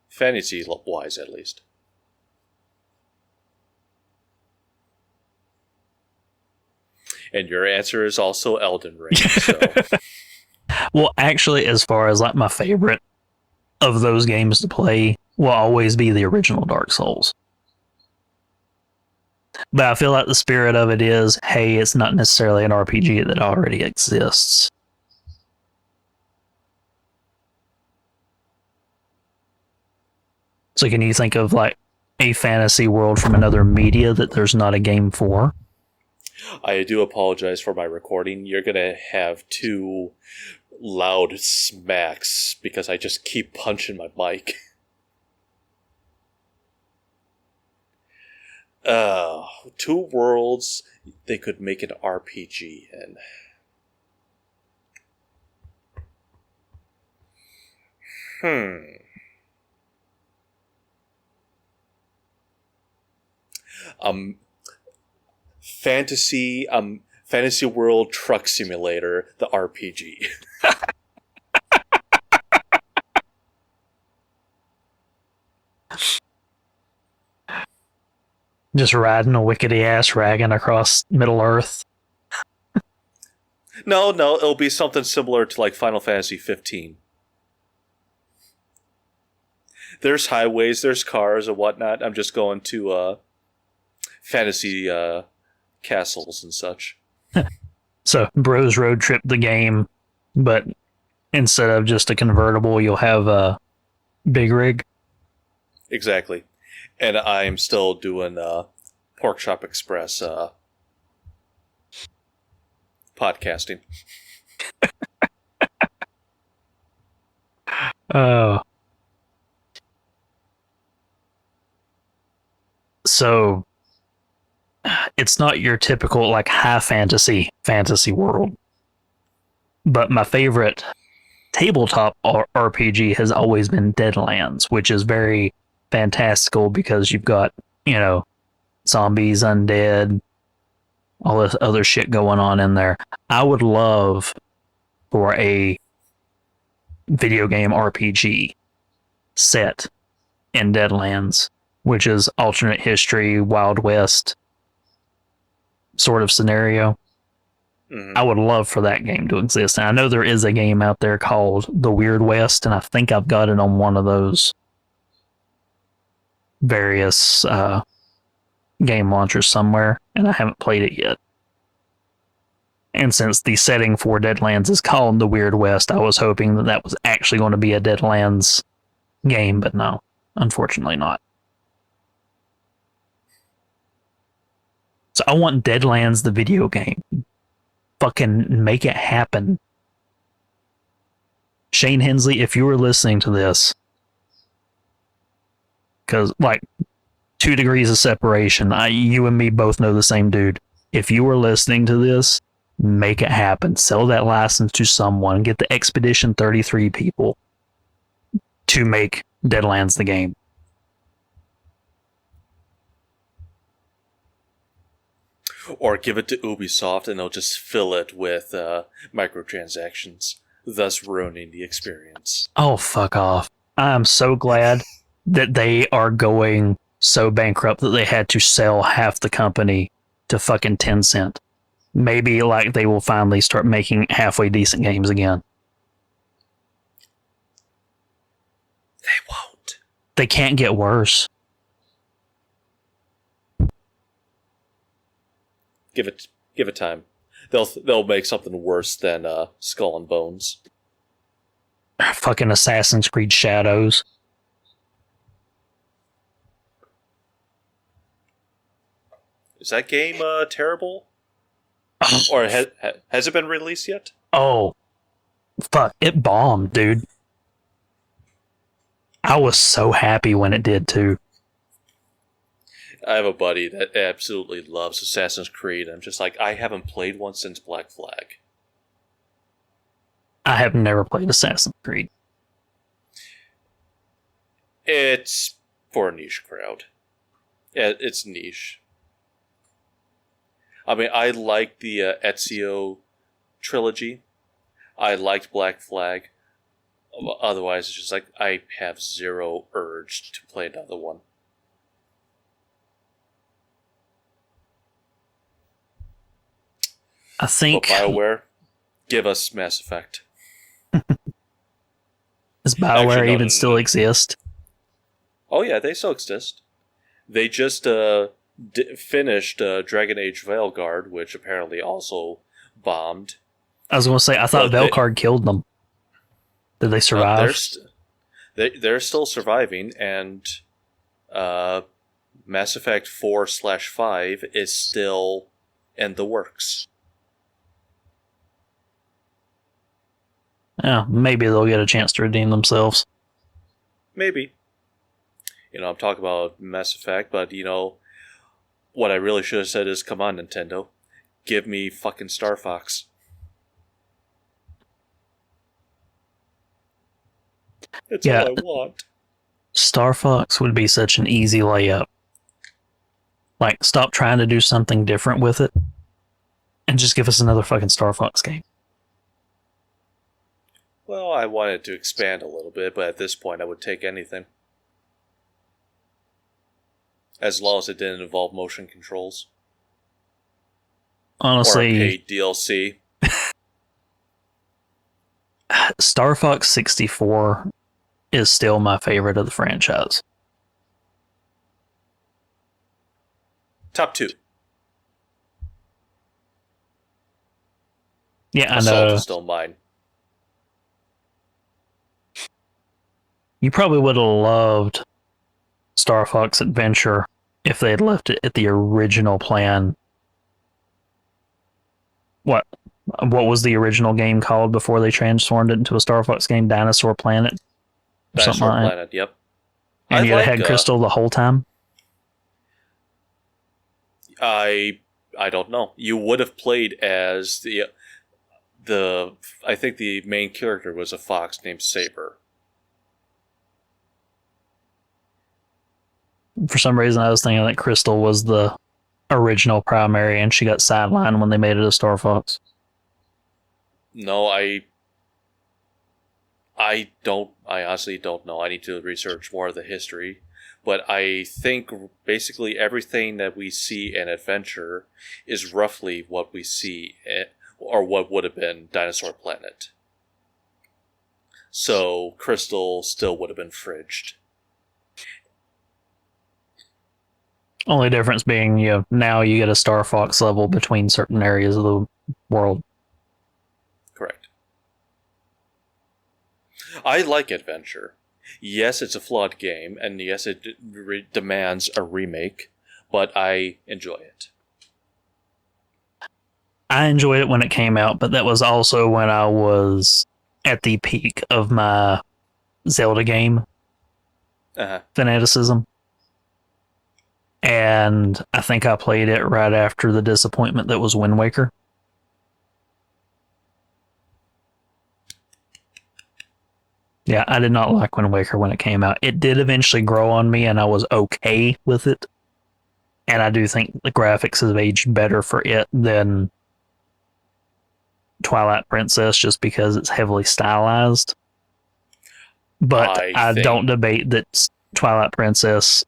Fantasy-wise, at least. And your answer is also Elden Ring, so... Well, actually, as far as like my favorite of those games to play, will always be the original Dark Souls. But I feel like the spirit of it is, hey, it's not necessarily an RPG that already exists. So can you think of like a fantasy world from another media that there's not a game for? I do apologize for my recording. You're going to have 2 loud smacks because I just keep punching my mic. 2 worlds they could make an RPG in. Fantasy World Truck Simulator, the RPG. Just riding a wickety ass wagon across Middle Earth. No, it'll be something similar to like Final Fantasy 15. There's highways, there's cars and whatnot. I'm just going to fantasy castles and such. So, bros road trip the game, but instead of just a convertible, you'll have a big rig. Exactly. And I'm still doing Pork Chop Express podcasting. So it's not your typical like high fantasy world. But my favorite tabletop RPG has always been Deadlands, which is very fantastical because you've got, zombies, undead, all this other shit going on in there. I would love for a video game RPG set in Deadlands, which is alternate history, Wild West sort of scenario. Mm-hmm. I would love for that game to exist. And I know there is a game out there called The Weird West, and I think I've got it on one of those various game launchers somewhere, and I haven't played it yet. And since the setting for Deadlands is called The Weird West, I was hoping that was actually going to be a Deadlands game, but no, unfortunately not. So I want Deadlands the video game. Fucking make it happen. Shane Hensley, if you were listening to this, because like 2 degrees of separation, you and me both know the same dude. If you were listening to this, make it happen. Sell that license to someone. Get the Expedition 33 people to make Deadlands the game. Or give it to Ubisoft and they'll just fill it with microtransactions, thus ruining the experience. Oh, fuck off. I'm so glad that they are going so bankrupt that they had to sell half the company to fucking Tencent. Maybe like they will finally start making halfway decent games again. They won't. They can't get worse. Give it time. They'll make something worse than Skull and Bones. Fucking Assassin's Creed Shadows. Is that game terrible? Or has it been released yet? Oh, fuck. It bombed, dude. I was so happy when it did, too. I have a buddy that absolutely loves Assassin's Creed. I'm just like, I haven't played one since Black Flag. I have never played Assassin's Creed. It's for a niche crowd. Yeah, it's niche. I mean, I like the Ezio trilogy. I liked Black Flag. Otherwise, it's just like, I have zero urge to play another one. I think... But BioWare, give us Mass Effect. Does BioWare Actually, even still exist? Oh yeah, they still exist. They just finished Dragon Age Veilguard, which apparently also bombed. I was going to say, I thought Veilguard killed them. Did they survive? They're still surviving, and Mass Effect 4/5 is still in the works. Yeah, maybe they'll get a chance to redeem themselves. Maybe. I'm talking about Mass Effect, but, what I really should have said is, come on, Nintendo. Give me fucking Star Fox. That's all I want. Star Fox would be such an easy layup. Like, stop trying to do something different with it, and just give us another fucking Star Fox game. Well, I wanted to expand a little bit, but at this point I would take anything. As long as it didn't involve motion controls. Honestly, or a paid DLC. Star Fox 64 is still my favorite of the franchise. Top 2. Yeah, I Assault know. is still mine. You probably would have loved Star Fox Adventure if they had left it at the original plan. What was the original game called before they transformed it into a Star Fox game? Dinosaur Planet? Dinosaur Planet, yep. And you had Crystal the whole time? I don't know. You would have played as the I think the main character was a fox named Saber. For some reason, I was thinking that Crystal was the original primary, and she got sidelined when they made it a Star Fox. No, I honestly don't know. I need to research more of the history. But I think basically everything that we see in Adventure is roughly what we see, or what would have been Dinosaur Planet. So Crystal still would have been fridged. Only difference being, now you get a Star Fox level between certain areas of the world. Correct. I like Adventure. Yes, it's a flawed game, and yes, it demands a remake, but I enjoy it. I enjoyed it when it came out, but that was also when I was at the peak of my Zelda game fanaticism. And I think I played it right after the disappointment that was Wind Waker. Yeah, I did not like Wind Waker when it came out. It did eventually grow on me, and I was okay with it. And I do think the graphics have aged better for it than Twilight Princess, just because it's heavily stylized. But I don't debate that Twilight Princess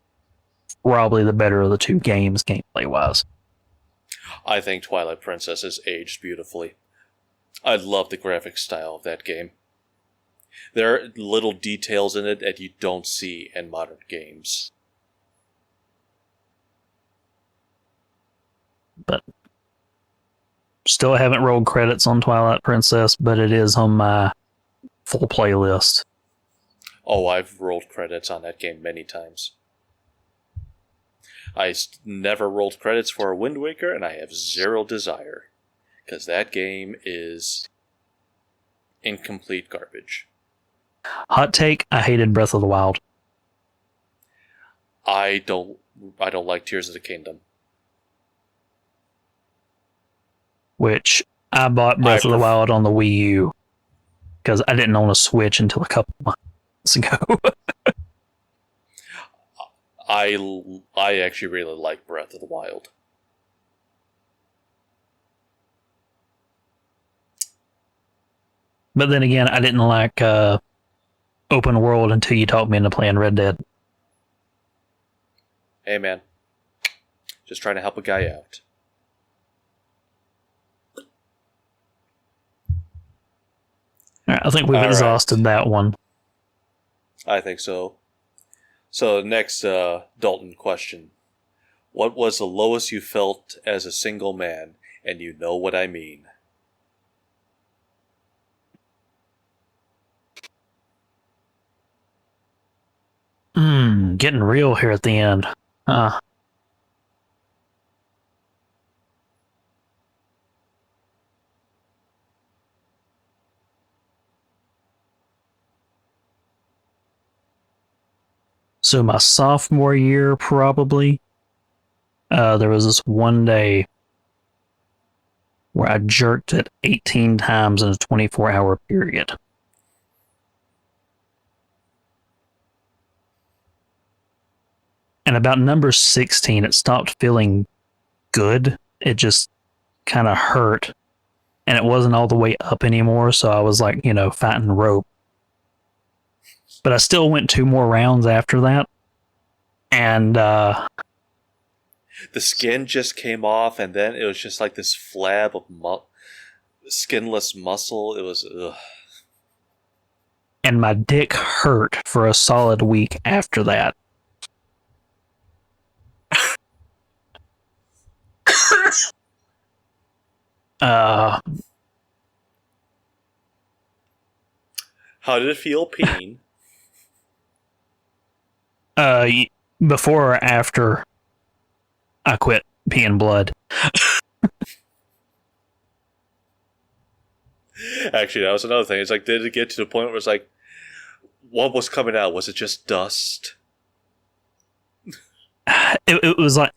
probably the better of the two games, gameplay-wise. I think Twilight Princess has aged beautifully. I love the graphic style of that game. There are little details in it that you don't see in modern games. But still haven't rolled credits on Twilight Princess, but it is on my full playlist. Oh, I've rolled credits on that game many times. never rolled credits for Wind Waker, and I have zero desire. Because that game is incomplete garbage. Hot take, I hated Breath of the Wild. I don't like Tears of the Kingdom. Which I bought Breath of the Wild on the Wii U. Because I didn't own a Switch until a couple months ago. I actually really like Breath of the Wild. But then again, I didn't like open world until you talked me into playing Red Dead. Hey man, just trying to help a guy out. All right, I think we've exhausted that one. I think so. So next, Dalton question. What was the lowest you felt as a single man? And you know what I mean. Getting real here at the end. So my sophomore year, probably, there was this one day where I jerked it 18 times in a 24-hour period. And about number 16, it stopped feeling good. It just kind of hurt. And it wasn't all the way up anymore, so I was like, fighting rope. But I still went 2 more rounds after that. And the skin just came off, and then it was just like this flab of skinless muscle. It was ugh. And my dick hurt for a solid week after that. How did it feel peeing? Before or after I quit peeing blood. Actually, that was another thing. It's like, did it get to the point where it's like, what was coming out? Was it just dust? It was like,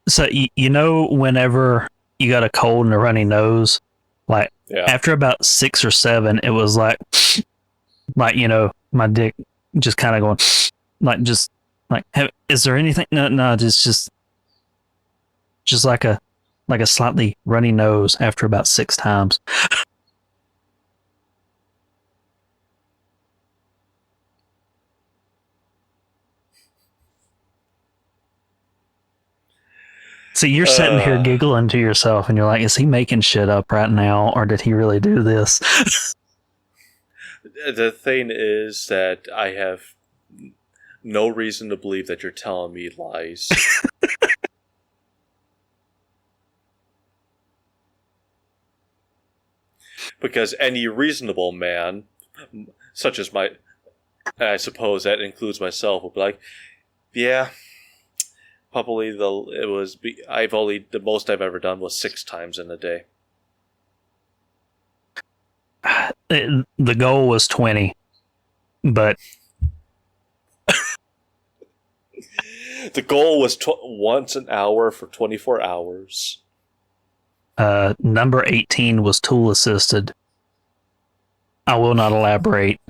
so whenever you got a cold and a runny nose, like after about 6 or 7, it was like my dick just kind of going is there anything? No, just like a slightly runny nose after about 6 times. So you're sitting here giggling to yourself, and you're like, is he making shit up right now, or did he really do this? The thing is that I have no reason to believe that you're telling me lies. Because any reasonable man, such as I suppose that includes myself, would be like, yeah, probably the most I've ever done was 6 times in a day. The goal was 20, but the goal was once an hour for 24 hours. Number 18 was tool assisted. I will not elaborate.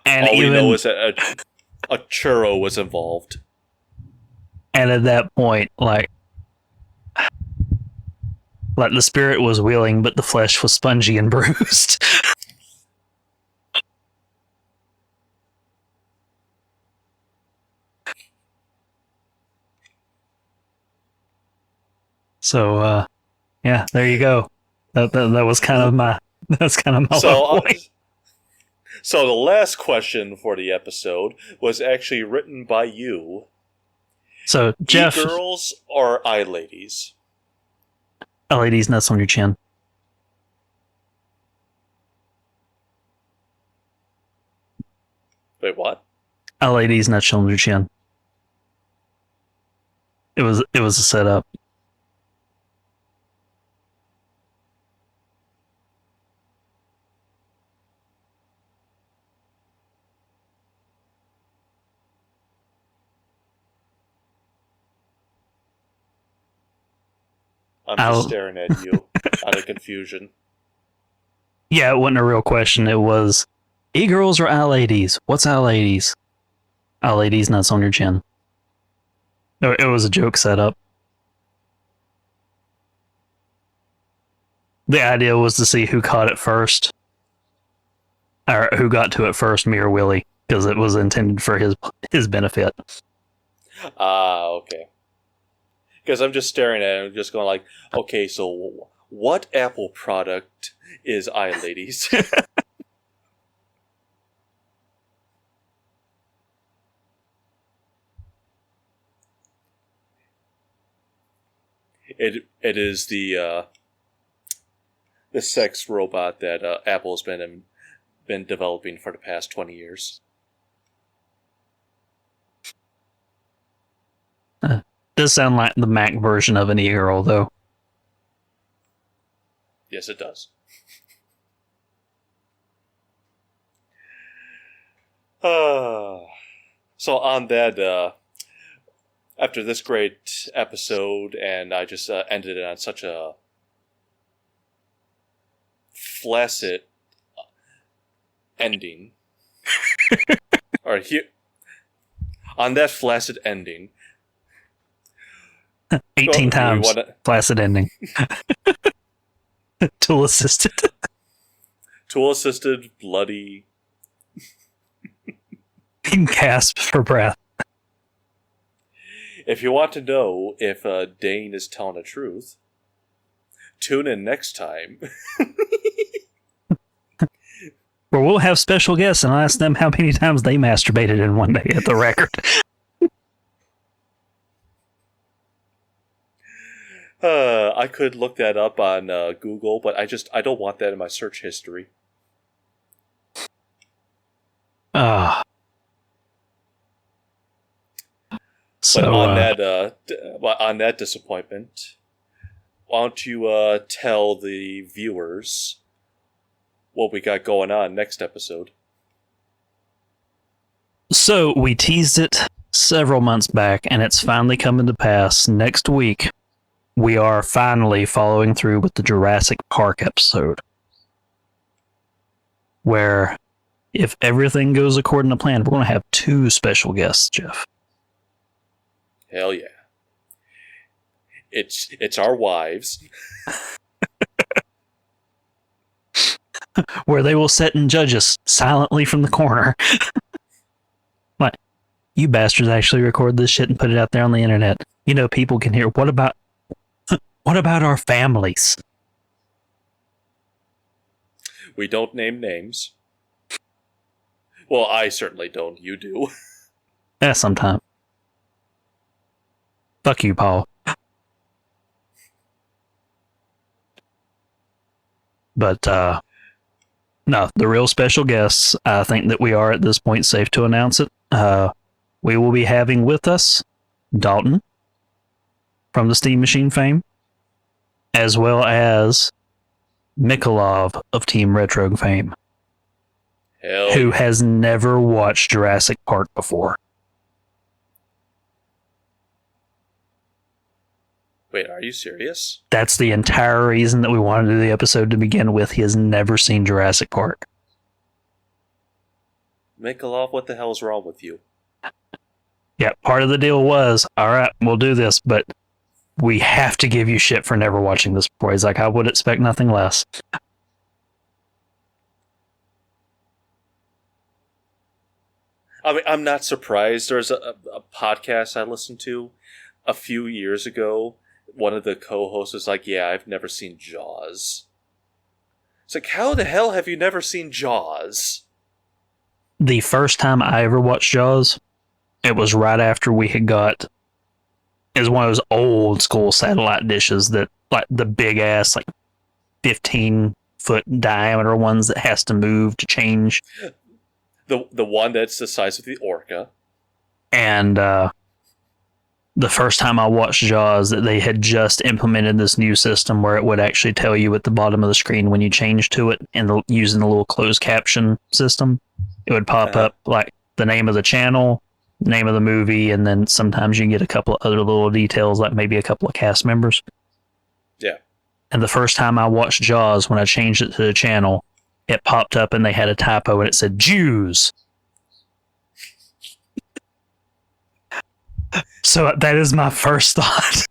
And all we know is that a churro was involved. And at that point, like the spirit was willing, but the flesh was spongy and bruised. So, yeah, there you go. That was kind of my point. So the last question for the episode was actually written by you. So Jeff, E-girls or I-ladies? A lady's nuts on your chin. Wait, what? A lady's not on your chin. It was a setup. I'm just staring at you out of confusion. Yeah, it wasn't a real question. It was, e-girls or A-ladies? What's A-ladies? A-ladies, nuts on your chin. It was a joke setup. The idea was to see who caught it first. Or who got to it first, me or Willie, because it was intended for his benefit. Okay. Because I'm just staring at it and just going like, okay, so what Apple product is iLadies? It is the sex robot that Apple's been developing for the past 20 years. Does sound like the Mac version of an e-girl, though. Yes, it does. So on that, after this great episode, and I just ended it on such a flaccid ending, on that flaccid ending, 18 times flaccid ending. Tool assisted. Tool assisted, bloody. Gasp for breath. If you want to know if Dane is telling the truth, tune in next time. Where we'll have special guests and ask them how many times they masturbated in one day at the record. I could look that up on Google, but I don't want that in my search history. So, But on that disappointment, why don't you tell the viewers what we got going on next episode? So we teased it several months back, and it's finally coming to pass. Next week, we are finally following through with the Jurassic Park episode, where, if everything goes according to plan, we're going to have 2 special guests, Jeff. Hell yeah. It's our wives. Where they will sit and judge us silently from the corner. Like, you bastards actually record this shit and put it out there on the internet. You know, people can hear. What about our families? We don't name names. Well, I certainly don't. You do. Yeah, sometime. Fuck you, Paul. But, no, the real special guests, I think that we are at this point safe to announce it. We will be having with us Dalton from the Steam Machine fame, as well as Mikolov of Team Retro fame, who has never watched Jurassic Park before. Wait, are you serious? That's the entire reason that we wanted to do the episode to begin with. He has never seen Jurassic Park. Mikolov, what the hell's wrong with you? Yeah, part of the deal was, all right, we'll do this, but we have to give you shit for never watching this before. He's like, I would expect nothing less. I mean, I'm not surprised. There's a podcast I listened to a few years ago. One of the co-hosts was like, yeah, I've never seen Jaws. It's like, how the hell have you never seen Jaws? The first time I ever watched Jaws, it was right after we had got... It was one of those old school satellite dishes that, like, the big ass, like, 15-foot diameter ones that has to move to change. The one that's the size of the orca. And the first time I watched Jaws, that they had just implemented this new system where it would actually tell you at the bottom of the screen when you change to it, and using the little closed caption system, it would pop up like the name of the channel, name of the movie, and then sometimes you get a couple of other little details, like maybe a couple of cast members. Yeah. And the first time I watched Jaws, when I changed it to the channel, it popped up and they had a typo and it said Jews. So that is my first thought,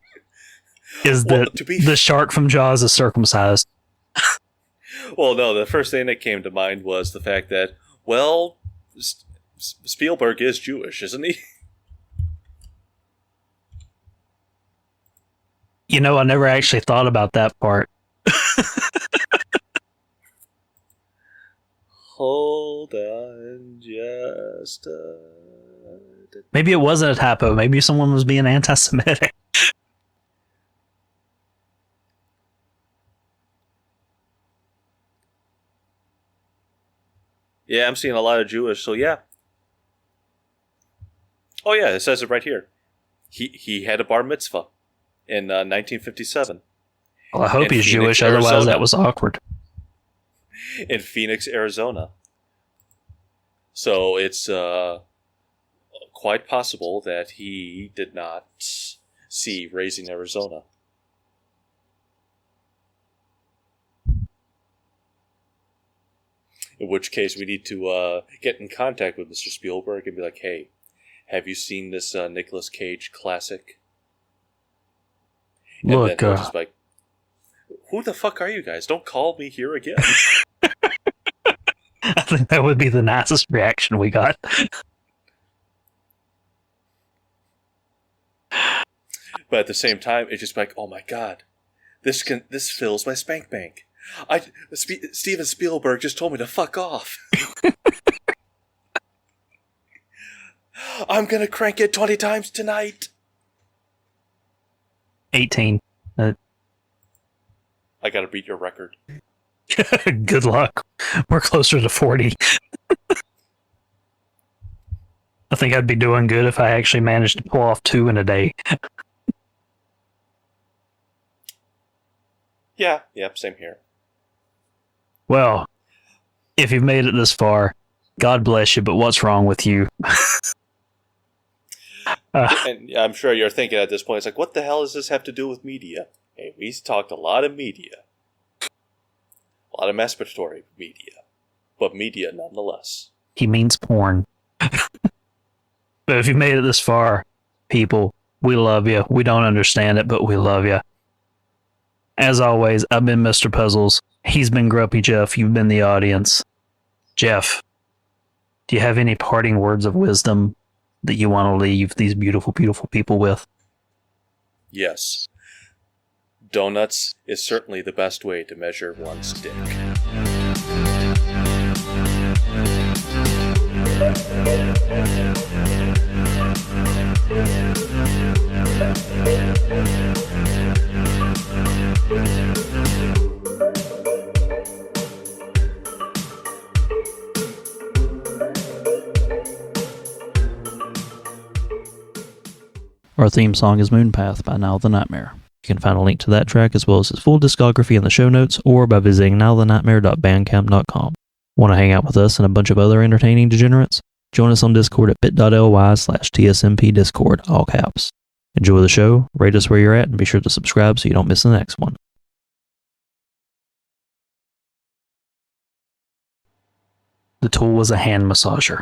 is that the shark from Jaws is circumcised. Well, no, the first thing that came to mind was the fact that, well, Spielberg is Jewish, isn't he? You know, I never actually thought about that part. Hold on just Maybe it wasn't a typo. Maybe someone was being anti-Semitic. Yeah, I'm seeing a lot of Jewish, so yeah. Oh yeah, it says it right here. He had a bar mitzvah in 1957. Well, I hope in he's Phoenix, Jewish, otherwise Arizona. that was awkward. In Phoenix, Arizona. So it's quite possible that he did not see Raising Arizona. In which case, we need to get in contact with Mr. Spielberg and be like, hey, have you seen this Nicolas Cage classic? And Look, then he'll just be like, who the fuck are you guys? Don't call me here again. I think that would be the nicest reaction we got. But at the same time, it's just like, oh my god, this fills my spank bank. Steven Spielberg just told me to fuck off. I'm gonna crank it 20 times tonight. 18. I gotta beat your record. Good luck. We're closer to 40. I think I'd be doing good if I actually managed to pull off 2 in a day. Yeah, same here. Well, if you've made it this far, God bless you, but what's wrong with you? And I'm sure you're thinking at this point, it's like, what the hell does this have to do with media? Hey, we talked a lot of media. A lot of masturbatory media. But media nonetheless. He means porn. But if you've made it this far, people, we love you. We don't understand it, but we love you. As always, I've been Mr. Puzzles. He's been Grumpy Jeff. You've been the audience. Jeff, do you have any parting words of wisdom that you want to leave these beautiful, beautiful people with? Yes. Donuts is certainly the best way to measure one's dick. Our theme song is Moonpath by Nile The Nightmare. You can find a link to that track as well as his full discography in the show notes or by visiting nilethenightmare.bandcamp.com. Want to hang out with us and a bunch of other entertaining degenerates? Join us on Discord at bit.ly/TSMPDiscord, all caps. Enjoy the show, rate us where you're at, and be sure to subscribe so you don't miss the next one. The tool was a hand massager.